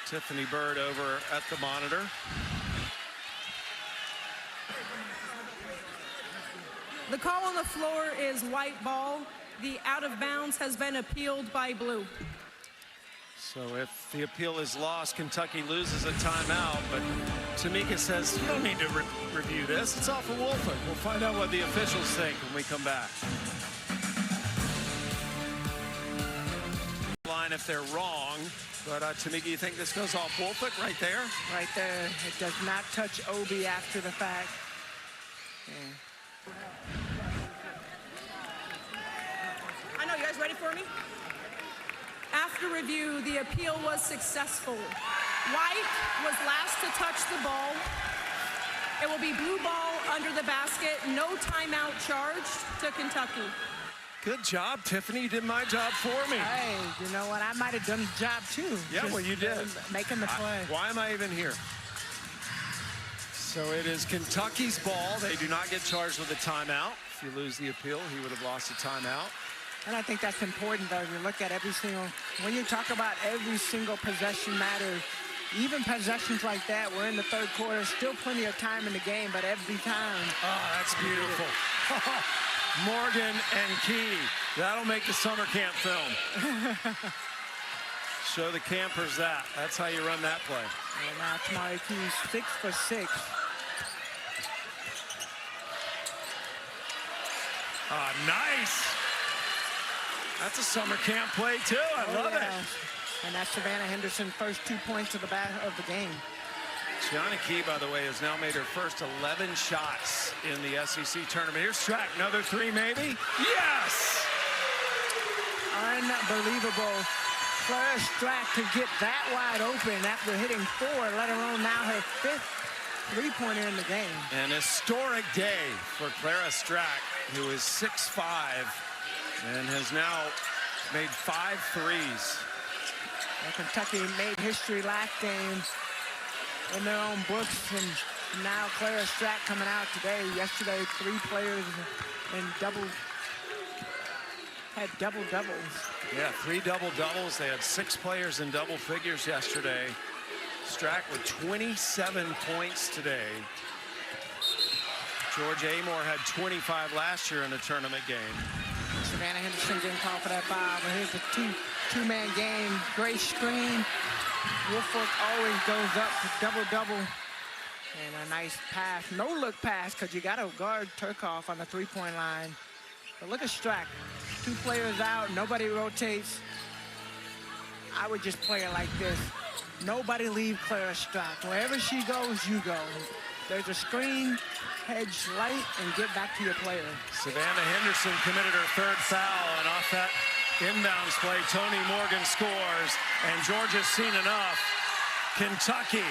Tiffany Bird over at the monitor. The call on the floor is white ball. The out of bounds has been appealed by blue. So if the appeal is lost, Kentucky loses a timeout. But Tamika says, you don't need to review this. It's off of Woolfolk. We'll find out what the officials think when we come back. Line if they're wrong. But Tamika, you think this goes off Woolfolk right there? Right there. It does not touch Obi after the fact. I know, you guys ready for me? After review, the appeal was successful. White was last to touch the ball. It will be blue ball under the basket. No timeout charged to Kentucky. Good job, Tiffany. You did my job for me. Hey, you know what? I might have done the job too. Yeah, well, you did. Making the play. Why am I even here? So it is Kentucky's ball. They do not get charged with a timeout. If you lose the appeal, he would have lost a timeout. And I think that's important, though. You look at every single, when you talk about every single possession matters, even possessions like that, we're in the third quarter, still plenty of time in the game, but every time. Oh, that's beautiful. Morgan and Key. That'll make the summer camp film. Show the campers that. That's how you run that play. And now Tamari Key, 6 for 6. Ah, nice. That's a summer camp play, too. I love it. And that's Savannah Henderson's first 2 points of the game. Gianna Key, by the way, has now made her first 11 shots in the SEC tournament. Here's Strack. Another 3, maybe? Yes! Unbelievable. Clara Strack to get that wide open after hitting 4, let alone now her 5th three-pointer in the game. An historic day for Clara Strack, who is 6'5", and has now made 5 threes. And Kentucky made history last game in their own books, and now Clara Strack coming out today. Yesterday, 3 players had double-doubles. Yeah, 3 double-doubles. They had 6 players in double figures yesterday. Strack with 27 points today. George Amore had 25 last year in a tournament game. Savannah Henderson getting called for that foul, but here's the two-man game. Great screen. Woolfolk always goes up to double-double. And a nice pass, no-look pass, because you got to guard Turcoff on the three-point line. But look at Strack. 2 players out, nobody rotates. I would just play it like this. Nobody leave Clara Strack. Wherever she goes, you go. There's a screen, hedge light, and get back to your player. Savannah Henderson committed her 3rd foul, and off that inbounds play, Tony Morgan scores, and Georgia's seen enough. Kentucky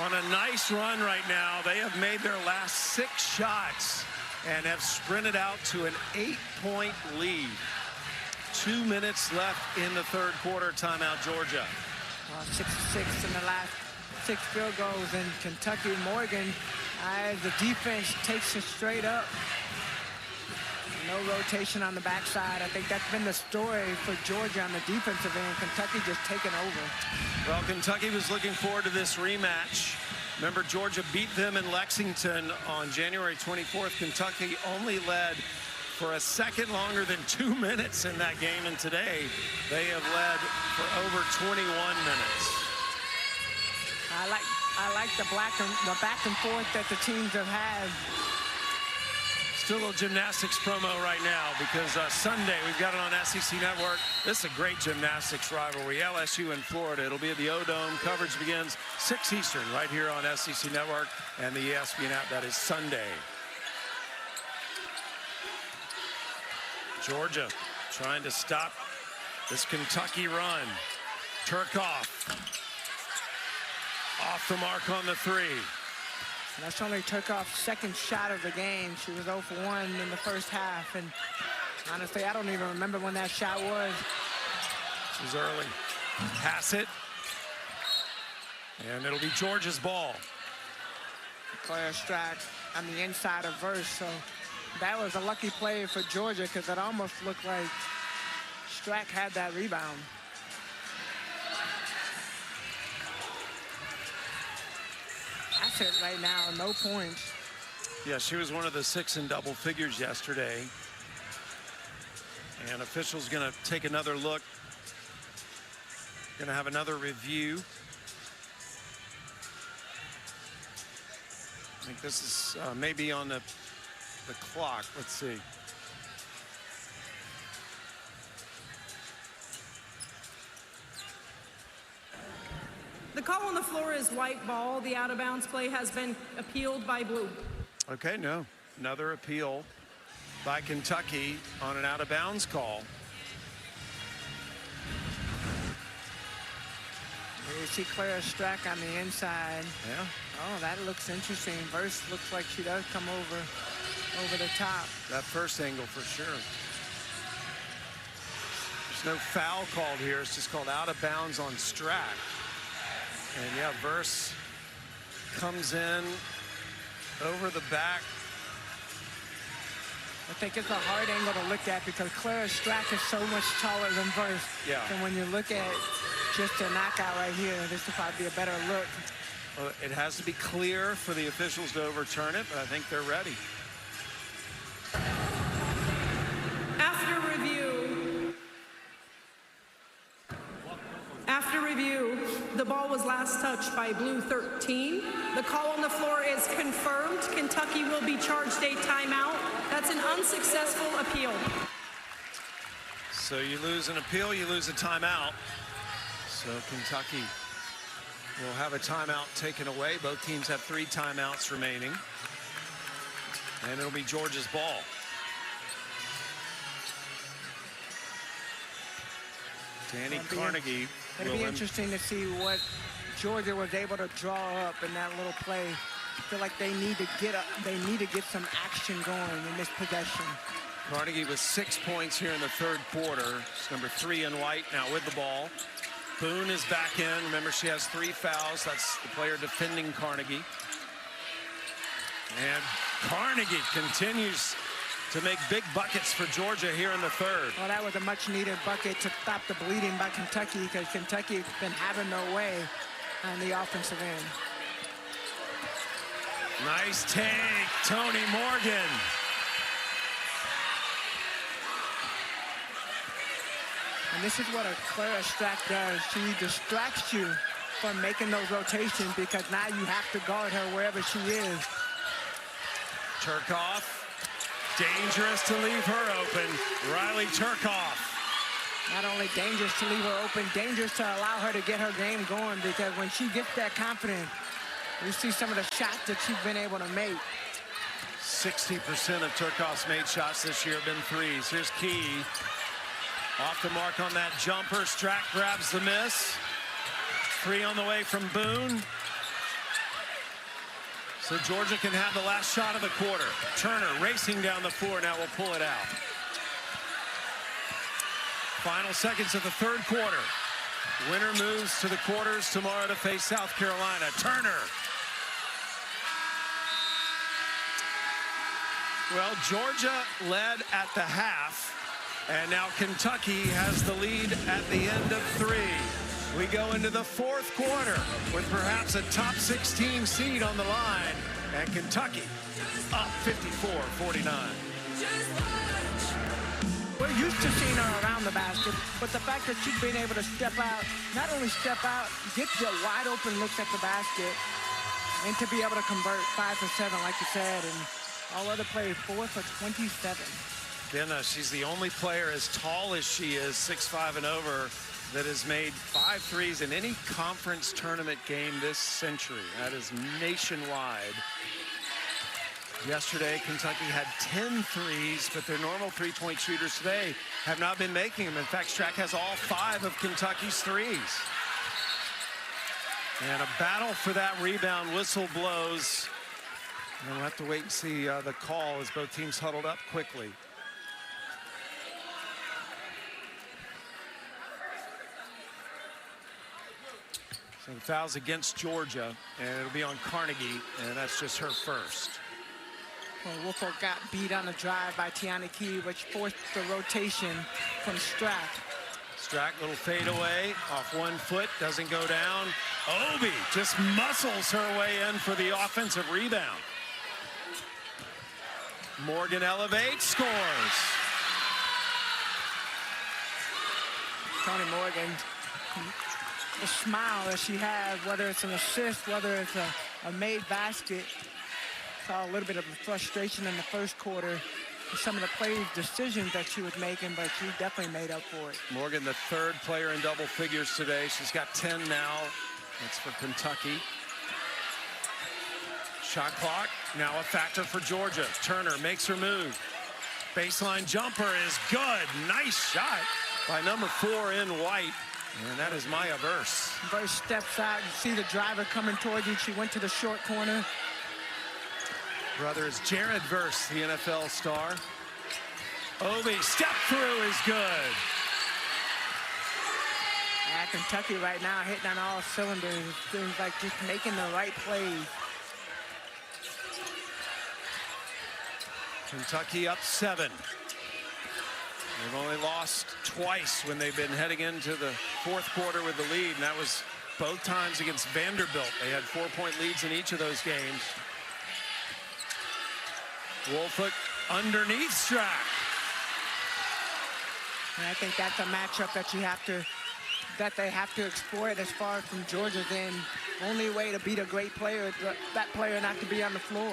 on a nice run right now. They have made their last 6 shots and have sprinted out to an 8-point lead. 2 minutes left in the 3rd quarter. Timeout, Georgia. 6-6 in the last 6 field goals, and Kentucky Morgan, the defense takes it straight up. No rotation on the backside. I think that's been the story for Georgia on the defensive end. Kentucky just taking over. Well, Kentucky was looking forward to this rematch. Remember, Georgia beat them in Lexington on January 24th. Kentucky only led for a second longer than 2 minutes in that game, and today they have led for over 21 minutes. I like the back and forth that the teams have had. Still a little gymnastics promo right now, because Sunday we've got it on SEC Network. This is a great gymnastics rivalry. LSU in Florida. It'll be at the O-Dome. Coverage begins 6 Eastern right here on SEC Network and the ESPN app. That is Sunday. Georgia trying to stop this Kentucky run. Turcoff off the mark on the 3. And that's only Turcoff's 2nd shot of the game. She was 0 for 1 in the first half. And honestly, I don't even remember when that shot was. This was early. Pass it. And it'll be Georgia's ball. Clara Strack on the inside of Verse. So that was a lucky play for Georgia, because it almost looked like Strack had that rebound. That's it right now, no points. Yeah, she was one of the 6 in double figures yesterday. And officials going to take another look. Going to have another review. I think this is maybe on the clock. Let's see. The call on the floor is white ball. The out-of-bounds play has been appealed by blue. Okay, no. Another appeal by Kentucky on an out-of-bounds call. You see Clara Strack on the inside. Yeah. Oh, that looks interesting. Verse looks like she does come over the top. That first angle for sure. There's no foul called here. It's just called out-of-bounds on Strack. And yeah, Verse comes in over the back. I think it's a hard angle to look at, because Clara Strack is so much taller than Verse. Yeah. And when you look at just a knockout right here, this would probably be a better look. Well, it has to be clear for the officials to overturn it, but I think they're ready. After review, the ball was last touched by blue 13. The call on the floor is confirmed. Kentucky will be charged a timeout. That's an unsuccessful appeal. So you lose an appeal, you lose a timeout. So Kentucky will have a timeout taken away. Both teams have 3 timeouts remaining. And it'll be Georgia's ball. Danny Carnegie. It'll be interesting to see what Georgia was able to draw up in that little play. I feel like they need to get up. They need to get some action going in this possession. Carnegie with 6 points here in the 3rd quarter. It's number 3 in white now with the ball. Boone is back in. Remember, she has 3 fouls. That's the player defending Carnegie. And Carnegie continues to make big buckets for Georgia here in the 3rd. Well, that was a much-needed bucket to stop the bleeding by Kentucky, because Kentucky's been having their way on the offensive end. Nice take, Tony Morgan. And this is what a Clara Strack does. She distracts you from making those rotations because now you have to guard her wherever she is. Turcoff, dangerous to leave her open. Riley Turcoff. Not only dangerous to leave her open, dangerous to allow her to get her game going, because when she gets that confident, you see some of the shots that she's been able to make. 60% of Turcoff's made shots this year have been threes. Here's Key. Off the mark on that jumper. Strack grabs the miss. 3 on the way from Boone. So Georgia can have the last shot of the quarter. Turner racing down the floor now will pull it out. Final seconds of the third quarter. Winner moves to the quarters tomorrow to face South Carolina. Turner. Well, Georgia led at the half, and now Kentucky has the lead at the end of 3. We go into the fourth quarter with perhaps a top 16 seed on the line, and Kentucky up 54-49. We're used to seeing her around the basket, but the fact that she's been able to step out, not only step out, get the wide open looks at the basket, and to be able to convert 5 for 7, like you said, and all other players 4 for 27. Then she's the only player as tall as she is, 6'5" and over, that has made 5 threes in any conference tournament game this century. That is nationwide. Yesterday, Kentucky had 10 threes, but their normal three-point shooters today have not been making them. In fact, Strack has all 5 of Kentucky's threes. And a battle for that rebound. Whistle blows. And we'll have to wait and see the call as both teams huddled up quickly. So the foul's against Georgia, and it'll be on Carnegie, and that's just her first. Well, Woolfolk got beat on the drive by Tiana Key, which forced the rotation from Strack. Strack, little fade away, off 1 foot, doesn't go down. Obi just muscles her way in for the offensive rebound. Morgan elevates, scores. Toni Morgan, the smile that she has, whether it's an assist, whether it's a made basket. Saw a little bit of frustration in the first quarter with some of the plays, decisions that she was making, but she definitely made up for it. Morgan, the 3rd player in double figures today. She's got 10 now. That's for Kentucky. Shot clock now a factor for Georgia. Turner makes her move. Baseline jumper is good. Nice shot by number 4 in white. And that is Maya Verse. Verse steps out. You see the driver coming towards you. She went to the short corner. Brother is Jared Verse, the NFL star. Obi, step through is good. Yeah, Kentucky right now hitting on all cylinders. It seems like just making the right plays. Kentucky up 7. They've only lost twice when they've been heading into the fourth quarter with the lead, and that was both times against Vanderbilt. They had 4-point leads in each of those games. Woolfolk underneath Strack. And I think that's a matchup that they have to exploit as far as from Georgia's end. Only way to beat a great player is that player not to be on the floor.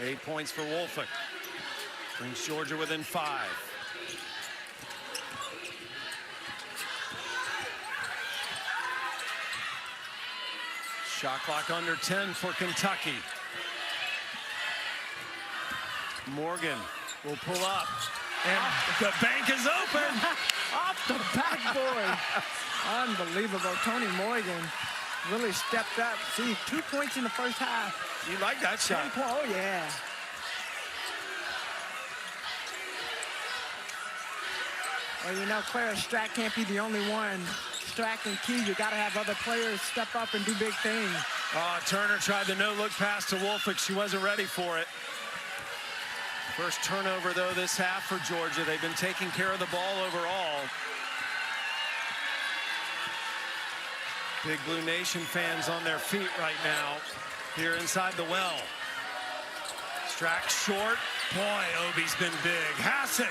8 points for Woolfolk. Brings Georgia within 5. Shot clock under 10 for Kentucky. Morgan will pull up, and the bank is open. Off the backboard. Unbelievable. Toni Morgan really stepped up. See, 2 points in the first half. You like that shot? Oh, yeah. Well, you know, Clara Strack can't be the only one. Strack and Key, you got to have other players step up and do big things. Turner tried the no-look pass to Woolfolk. She wasn't ready for it. First turnover, though, this half for Georgia. They've been taking care of the ball overall. Big Blue Nation fans on their feet right now here inside the well. Strack short. Boy, Obi's been big. Hassett.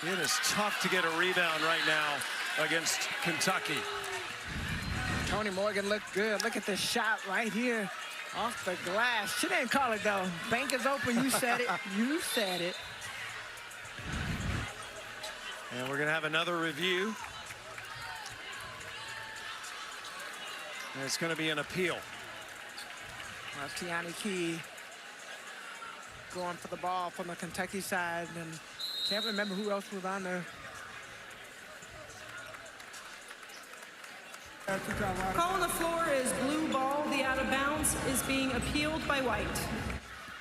It is tough to get a rebound right now against Kentucky. Toni Morgan looked good. Look at this shot right here off the glass. She didn't call it, though. Bank is open. You said it. You said it. And we're going to have another review. And it's going to be an appeal. Tiani Key going for the ball from the Kentucky side, and can't remember who else was on there. Call on the floor is blue ball. The out of bounds is being appealed by white.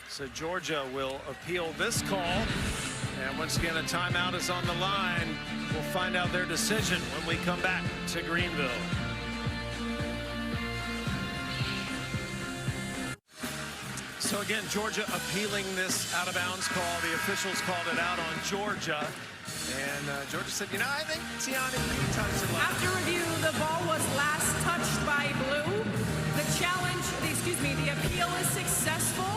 So Georgia will appeal this call. And once again, a timeout is on the line. We'll find out their decision when we come back to Greenville. So again, Georgia appealing this out of bounds call. The officials called it out on Georgia. And Georgia said, you know, I think Tiani touched it last. After review, the ball was last touched by blue. The challenge, the appeal is successful.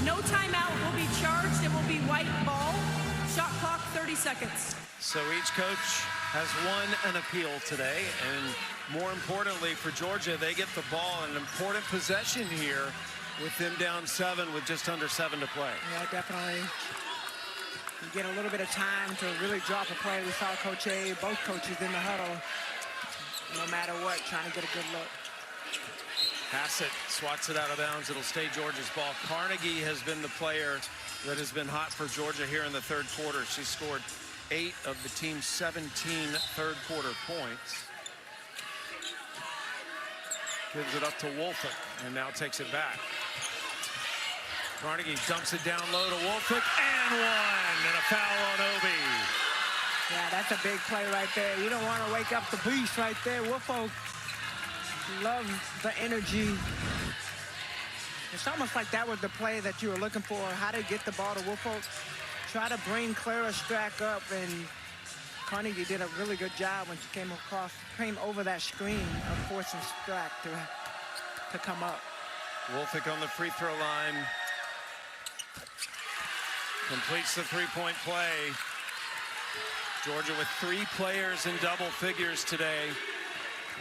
No timeout will be charged. It will be white ball. Shot clock, 30 seconds. So each coach has won an appeal today. And more importantly for Georgia, they get the ball, an important possession here with them down 7 with just under 7 to play. Yeah, definitely. You get a little bit of time to really drop a play. We saw Coach A, both coaches in the huddle, no matter what, trying to get a good look. Hassett swats it out of bounds. It'll stay Georgia's ball. Carnegie has been the player that has been hot for Georgia here in the third quarter. She scored 8 of the team's 17 third quarter points. Gives it up to Wolfick and now takes it back. Carnegie dumps it down low to Wolfick and one, and a foul on Obi. Yeah, that's a big play right there. You don't want to wake up the beast right there. Wolfick loves the energy. It's almost like that was the play that you were looking for, how to get the ball to Wolfick. Try to bring Clara Strack up, and Carnegie did a really good job when she came over that screen of forcing Strack to come up. Wolfick on the free throw line. Completes the three-point play. Georgia with 3 players in double figures today,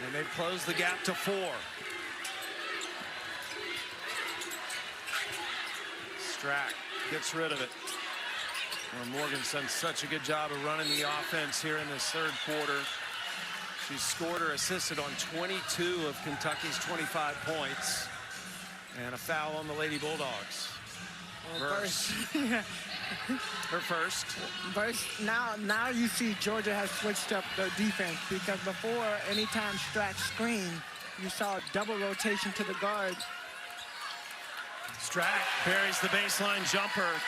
and they've closed the gap to 4. Strack gets rid of it. Well, Morgan's done such a good job of running the offense here in this third quarter. She's scored or assisted on 22 of Kentucky's 25 points. And a foul on the Lady Bulldogs. Her first. Now you see Georgia has switched up their defense, because before, anytime Strack screened, you saw a double rotation to the guard. Strack buries the baseline jumper,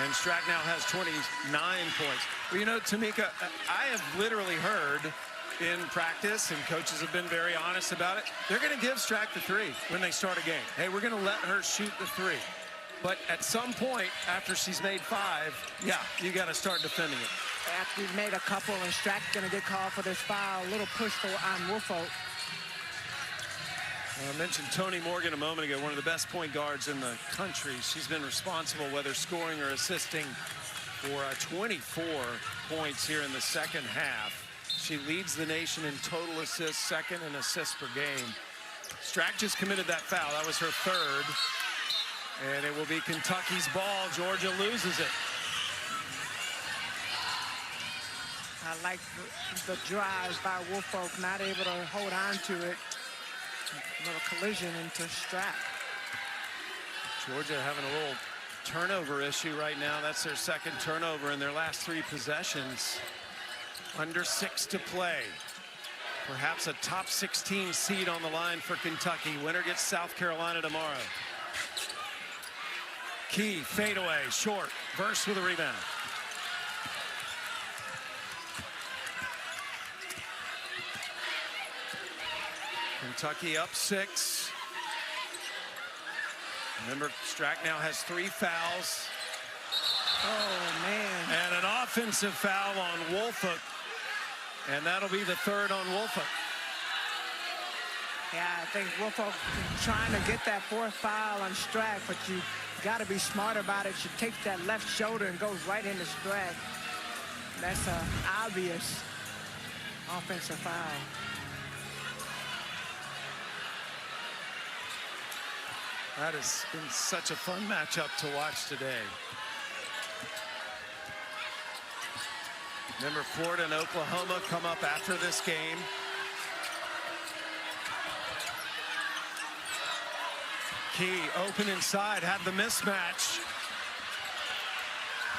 and Strack now has 29 points. Well, you know, Tamika, I have literally heard in practice, and coaches have been very honest about it, they're going to give Strack the 3 when they start a game. Hey, we're going to let her shoot the 3. But at some point, after she's made 5, yeah, you got to start defending it. After you've made a couple, and Strack's going to get called for this foul, a little push on Wolfick. I mentioned Toni Morgan a moment ago, one of the best point guards in the country. She's been responsible, whether scoring or assisting, for 24 points here in the second half. She leads the nation in total assists, second in assists per game. Strack just committed that foul. That was her 3rd. And it will be Kentucky's ball. Georgia loses it. I like the drive by Wolfick, not able to hold on to it. A little collision into Strack. Georgia having a little turnover issue right now. That's their 2nd turnover in their last 3 possessions. Under 6 to play. Perhaps a top 16 seed on the line for Kentucky. Winner gets South Carolina tomorrow. Key, fadeaway, short. Verse with a rebound. Kentucky up 6. Remember, Strack now has 3 fouls. Oh, man. And an offensive foul on Wolfick. And that'll be the 3rd on Wolfick. Yeah, I think Wolfick trying to get that 4th foul on Strack, but you got to be smart about it. She takes that left shoulder and goes right into Strack. That's an obvious offensive foul. That has been such a fun matchup to watch today. Remember, Florida and Oklahoma come up after this game. Key open inside, had the mismatch.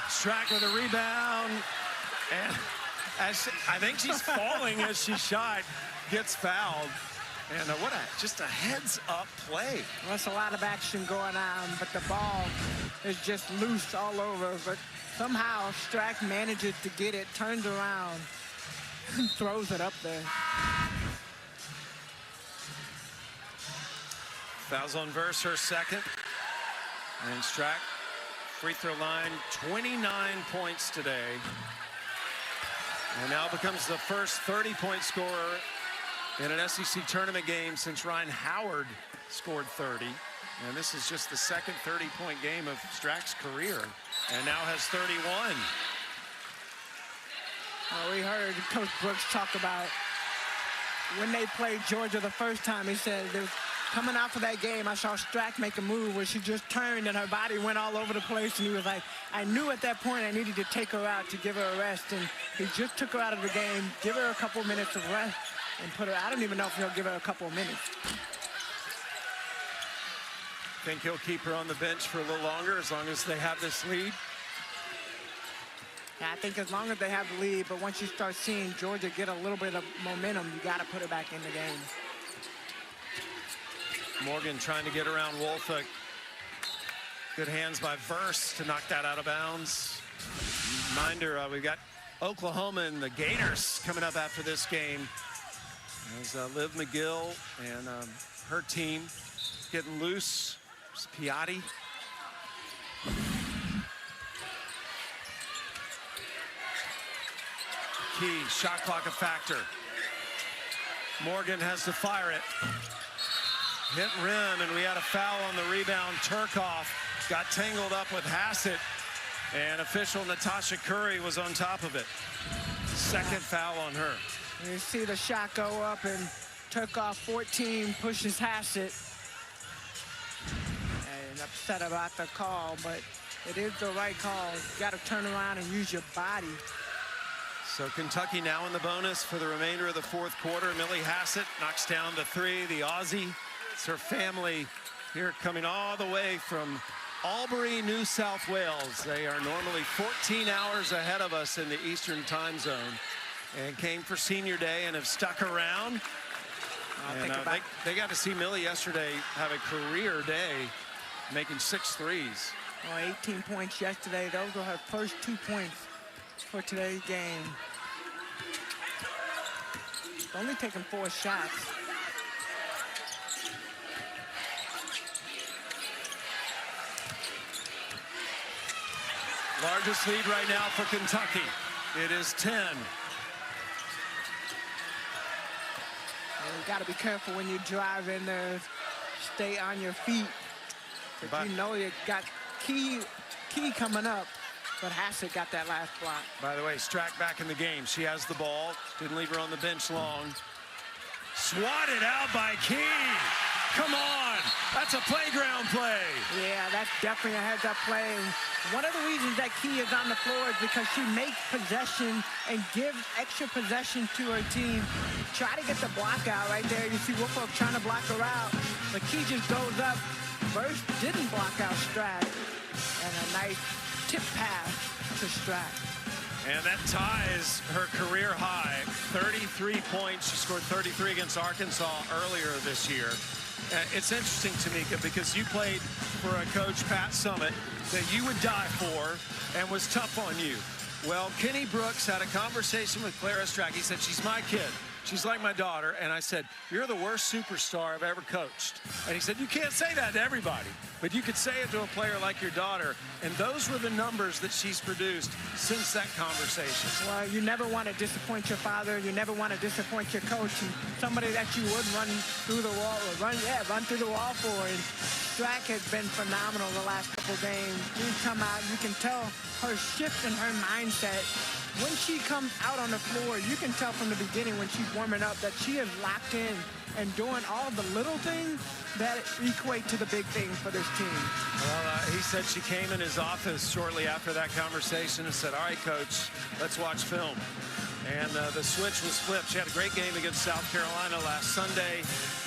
Strack with a rebound, and I think she's falling as she shot, gets fouled. And just a heads-up play. Well, that's a lot of action going on, but the ball is just loose all over. But somehow Strack manages to get it, turns around, and throws it up there. Fouls on Verse, her second. And Strack, free throw line, 29 points today. And now becomes the first 30-point scorer in an SEC tournament game since Ryan Howard scored 30. And this is just the second 30-point game of Strack's career, and now has 31. We heard Coach Brooks talk about when they played Georgia the first time. He said, coming out for that game, I saw Strack make a move where she just turned and her body went all over the place. And he was like, I knew at that point I needed to take her out to give her a rest. And he just took her out of the game, give her a couple minutes of rest, and put her, I don't even know if he'll give her a couple of minutes. Think he'll keep her on the bench for a little longer as long as they have this lead? Yeah, I think as long as they have the lead, but once you start seeing Georgia get a little bit of momentum, you got to put her back in the game. Morgan trying to get around Wolfa. Good hands by Verse to knock that out of bounds. Reminder, we've got Oklahoma and the Gators coming up after this game. As Liv McGill and her team getting loose. It's Piatti. Key, shot clock a factor. Morgan has to fire it. Hit rim, and we had a foul on the rebound. Turkoff got tangled up with Hassett, and official Natasha Curry was on top of it. Second foul on her. You see the shot go up, and Turkoff 14 pushes Hassett. And upset about the call, but it is the right call. You got to turn around and use your body. So Kentucky now in the bonus for the remainder of the fourth quarter. Millie Hassett knocks down the three, the Aussie. It's her family here coming all the way from Albury, New South Wales. They are normally 14 hours ahead of us in the Eastern time zone, and came for senior day and have stuck around. And, they got to see Millie yesterday have a career day, making 6 threes. Well, 18 points yesterday. Those were her first 2 points for today's game. Only taking 4 shots. Largest lead right now for Kentucky. It is 10. You got to be careful when you drive in there. Stay on your feet. But you know you got Key coming up. But Hassett got that last block. By the way, Strack back in the game. She has the ball. Didn't leave her on the bench long. Swatted out by Key. Come on. That's a playground play. Yeah, that's definitely a heads-up play. And one of the reasons that Key is on the floor is because she makes possession and gives extra possession to her team. Try to get the block out right there. You see Wolfo trying to block her out. But Key just goes up. First didn't block out Strack. And a nice tip pass to Strack. And that ties her career high, 33 points. She scored 33 against Arkansas earlier this year. It's interesting, Tamika, because you played for a coach, Pat Summitt, that you would die for and was tough on you. Well, Kenny Brooks had a conversation with Clara Strack. He said, she's my kid. She's like my daughter. And I said, you're the worst superstar I've ever coached. And he said, you can't say that to everybody, but you could say it to a player like your daughter. And those were the numbers that she's produced since that conversation. Well, you never want to disappoint your father. You never want to disappoint your coach. And somebody that you would run through the wall, run through the wall for. And Strack has been phenomenal the last couple games. You come out, you can tell her shift in her mindset. when she comes out on the floor, you can tell from the beginning when she's warming up that she is locked in and doing all the little things that equate to the big things for this team. Well, he said she came in his office shortly after that conversation and said, all right, coach, let's watch film. And the switch was flipped. She had a great game against South Carolina last Sunday,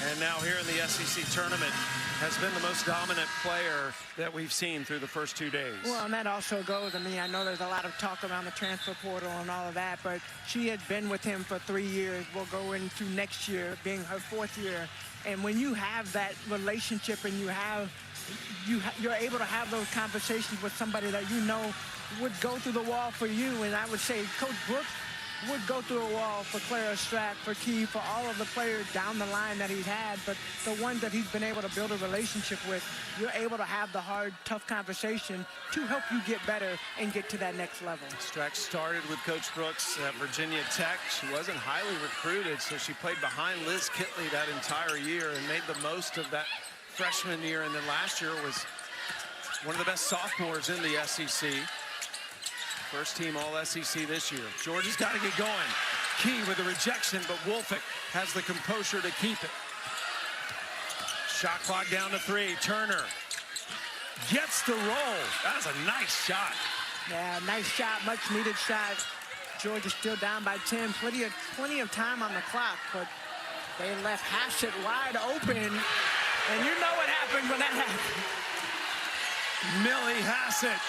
and now here in the SEC tournament has been the most dominant player that we've seen through the first 2 days. Well, and that also goes, I mean, I know there's a lot of talk around the transfer portal and all of that, but she had been with him for 3 years. We'll go into next year being her 4th year. And when you have that relationship and you're able to have those conversations with somebody that you know would go through the wall for you, and I would say Coach Brooks would go through a wall for Clara Strack, for Key, for all of the players down the line that he's had, but the ones that he's been able to build a relationship with, you're able to have the hard, tough conversation to help you get better and get to that next level. Strack started with Coach Brooks at Virginia Tech. She wasn't highly recruited, so she played behind Liz Kitley that entire year and made the most of that freshman year, and then last year was one of the best sophomores in the SEC. First team All-SEC this year. Georgia's got to get going. Key with a rejection, but Wolfick has the composure to keep it. Shot clock down to 3. Turner gets the roll. That's a nice shot. Yeah, nice shot, much needed shot. Georgia still down by 10. Plenty of time on the clock, but they left Hassett wide open. And you know what happened when that happened. Millie Hassett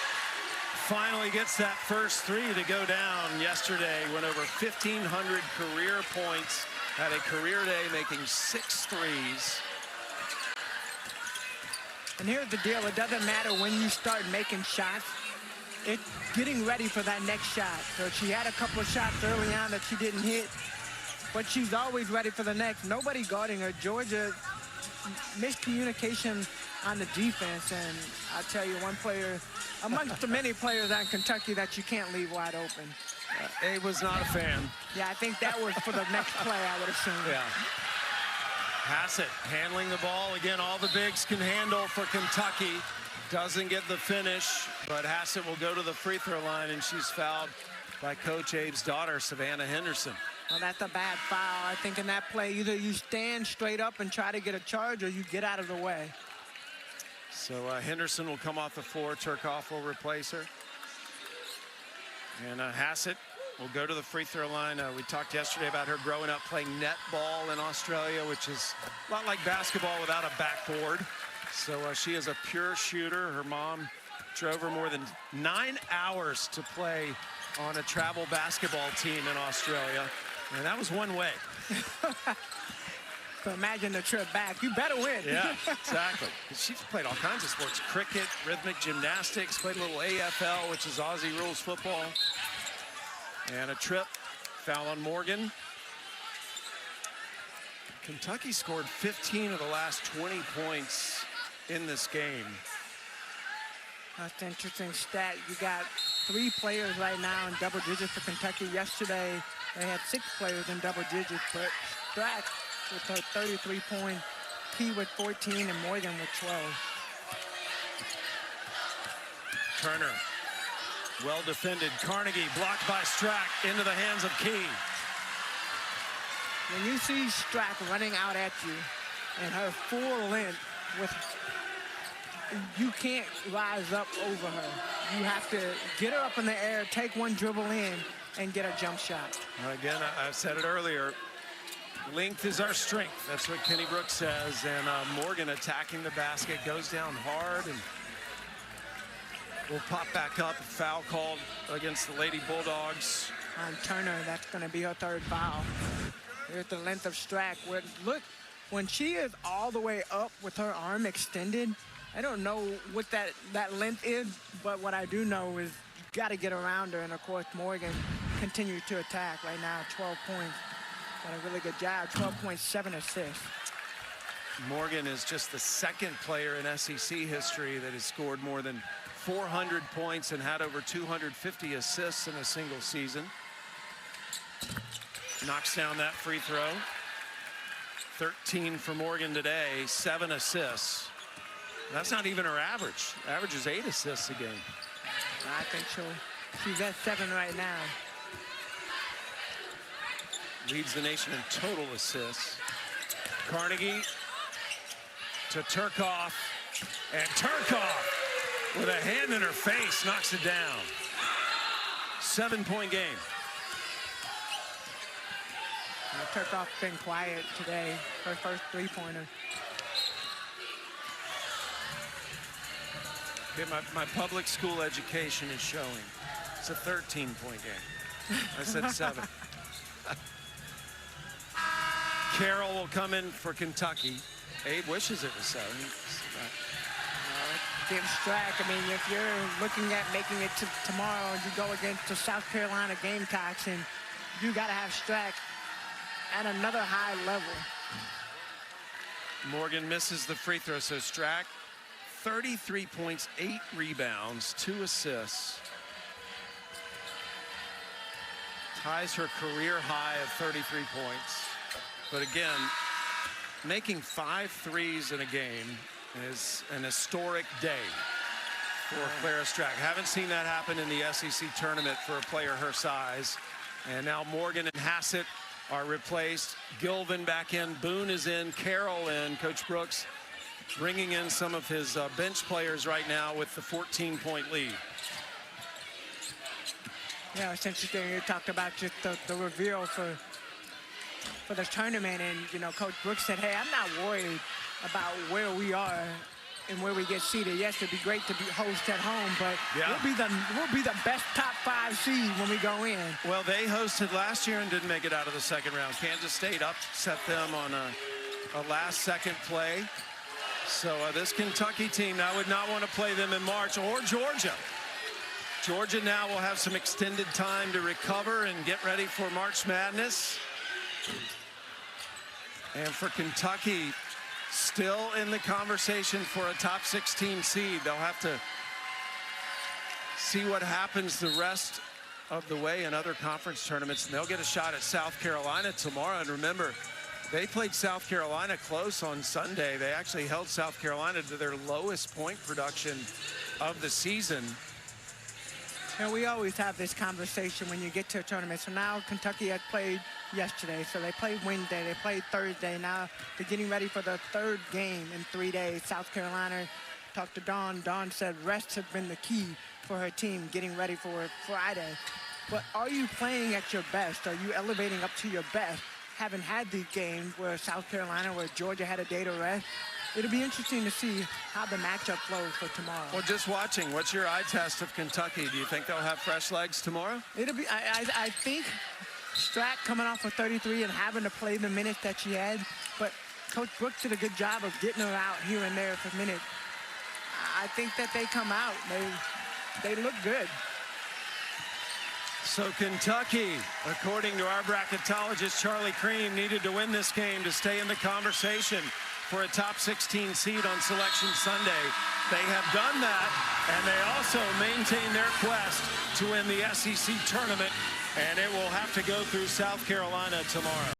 finally gets that first 3 to go down yesterday. Went over 1,500 career points. Had a career day making 6 threes. And here's the deal. It doesn't matter when you start making shots. It's getting ready for that next shot. So she had a couple of shots early on that she didn't hit, but she's always ready for the next. Nobody guarding her. Georgia, miscommunication on the defense, and I'll tell you, one player amongst the many players on Kentucky that you can't leave wide open. Abe was not a fan. Yeah, I think that was for the next play, I would assume. Yeah. Hassett handling the ball. Again, all the bigs can handle for Kentucky. Doesn't get the finish, but Hassett will go to the free throw line, and she's fouled by Coach Abe's daughter, Savannah Henderson. Well, that's a bad foul. I think in that play, either you stand straight up and try to get a charge, or you get out of the way. So Henderson will come off the floor. Turcoff will replace her. And Hassett will go to the free throw line. We talked yesterday about her growing up playing netball in Australia, which is a lot like basketball without a backboard. So she is a pure shooter. Her mom drove her more than 9 hours to play on a travel basketball team in Australia. And that was one way. So imagine the trip back. You better win. Yeah, exactly. She's played all kinds of sports. Cricket, rhythmic gymnastics, played a little AFL, which is Aussie rules football. And a trip. Foul on Morgan. Kentucky scored 15 of the last 20 points in this game. That's an interesting stat. You got 3 players right now in double digits for Kentucky. Yesterday, they had 6 players in double digits, but Strack with her 33-point, Key with 14, and Morgan with 12. Turner, well defended. Carnegie blocked by Strack into the hands of Key. When you see Strack running out at you and her full length, you can't rise up over her. You have to get her up in the air, take one dribble in, and get a jump shot. Again, I said it earlier. Length is our strength. That's what Kenny Brooks says. And Morgan attacking the basket, goes down hard and will pop back up. Foul called against the Lady Bulldogs. On Turner, that's going to be her 3rd foul. Here's the length of Strack. Look, when she is all the way up with her arm extended, I don't know what that length is, but what I do know is you've got to get around her. And, of course, Morgan continues to attack right now, 12 points. Done a really good job, 12.7 assists. Morgan is just the 2nd player in SEC history that has scored more than 400 points and had over 250 assists in a single season. Knocks down that free throw. 13 for Morgan today, 7 assists. That's not even her average. Average is 8 assists a game. I think she's at 7 right now. leads the nation in total assists. Carnegie to Turcoff, and Turcoff with a hand in her face knocks it down. 7-point game. Turcoff been quiet today. Her first three-pointer. Okay, my public school education is showing. It's a 13-point game. I said 7. Carroll will come in for Kentucky. Abe wishes it was 7. Give Strack. I mean, if you're looking at making it to tomorrow, you go against the South Carolina Gamecocks, and you got to have Strack at another high level. Morgan misses the free throw, so Strack, 33 points, 8 rebounds, 2 assists. Ties her career high of 33 points. But again, making 5 threes in a game is an historic day for Clara Strack. Haven't seen that happen in the SEC tournament for a player her size. And now Morgan and Hassett are replaced. Gilvin back in, Boone is in, Carroll in. Coach Brooks bringing in some of his bench players right now with the 14-point lead. Yeah, it's interesting. You talked about just the reveal for the tournament, and you know, Coach Brooks said, "Hey, I'm not worried about where we are and where we get seated. Yes, it'd be great to be host at home, but we'll be the best top 5 seed when we go in." Well, they hosted last year and didn't make it out of the second round. Kansas State upset them on a last-second play. So this Kentucky team now would not want to play them in March, or Georgia. Georgia now will have some extended time to recover and get ready for March Madness. And for Kentucky, still in the conversation for a top 16 seed. They'll have to see what happens the rest of the way in other conference tournaments, and they'll get a shot at South Carolina tomorrow. And remember, they played South Carolina close on Sunday. They actually held South Carolina to their lowest point production of the season. And we always have this conversation when you get to a tournament. So now Kentucky had played yesterday. So they played Wednesday, they played Thursday. Now they're getting ready for the 3rd game in 3 days. South Carolina, talked to Dawn. Dawn said rest has been the key for her team getting ready for Friday. But are you playing at your best? Are you elevating up to your best? Haven't had these games where South Carolina, where Georgia had a day to rest. It'll be interesting to see how the matchup flows for tomorrow. Well, just watching, what's your eye test of Kentucky? Do you think they'll have fresh legs tomorrow? It'll be, I think Strack coming off of 33 and having to play the minutes that she had, but Coach Brooks did a good job of getting her out here and there for minutes. I think that they come out, they look good. So Kentucky, according to our bracketologist Charlie Cream, needed to win this game to stay in the conversation for a top 16 seed on Selection Sunday. They have done that, and they also maintain their quest to win the SEC tournament, and it will have to go through South Carolina tomorrow.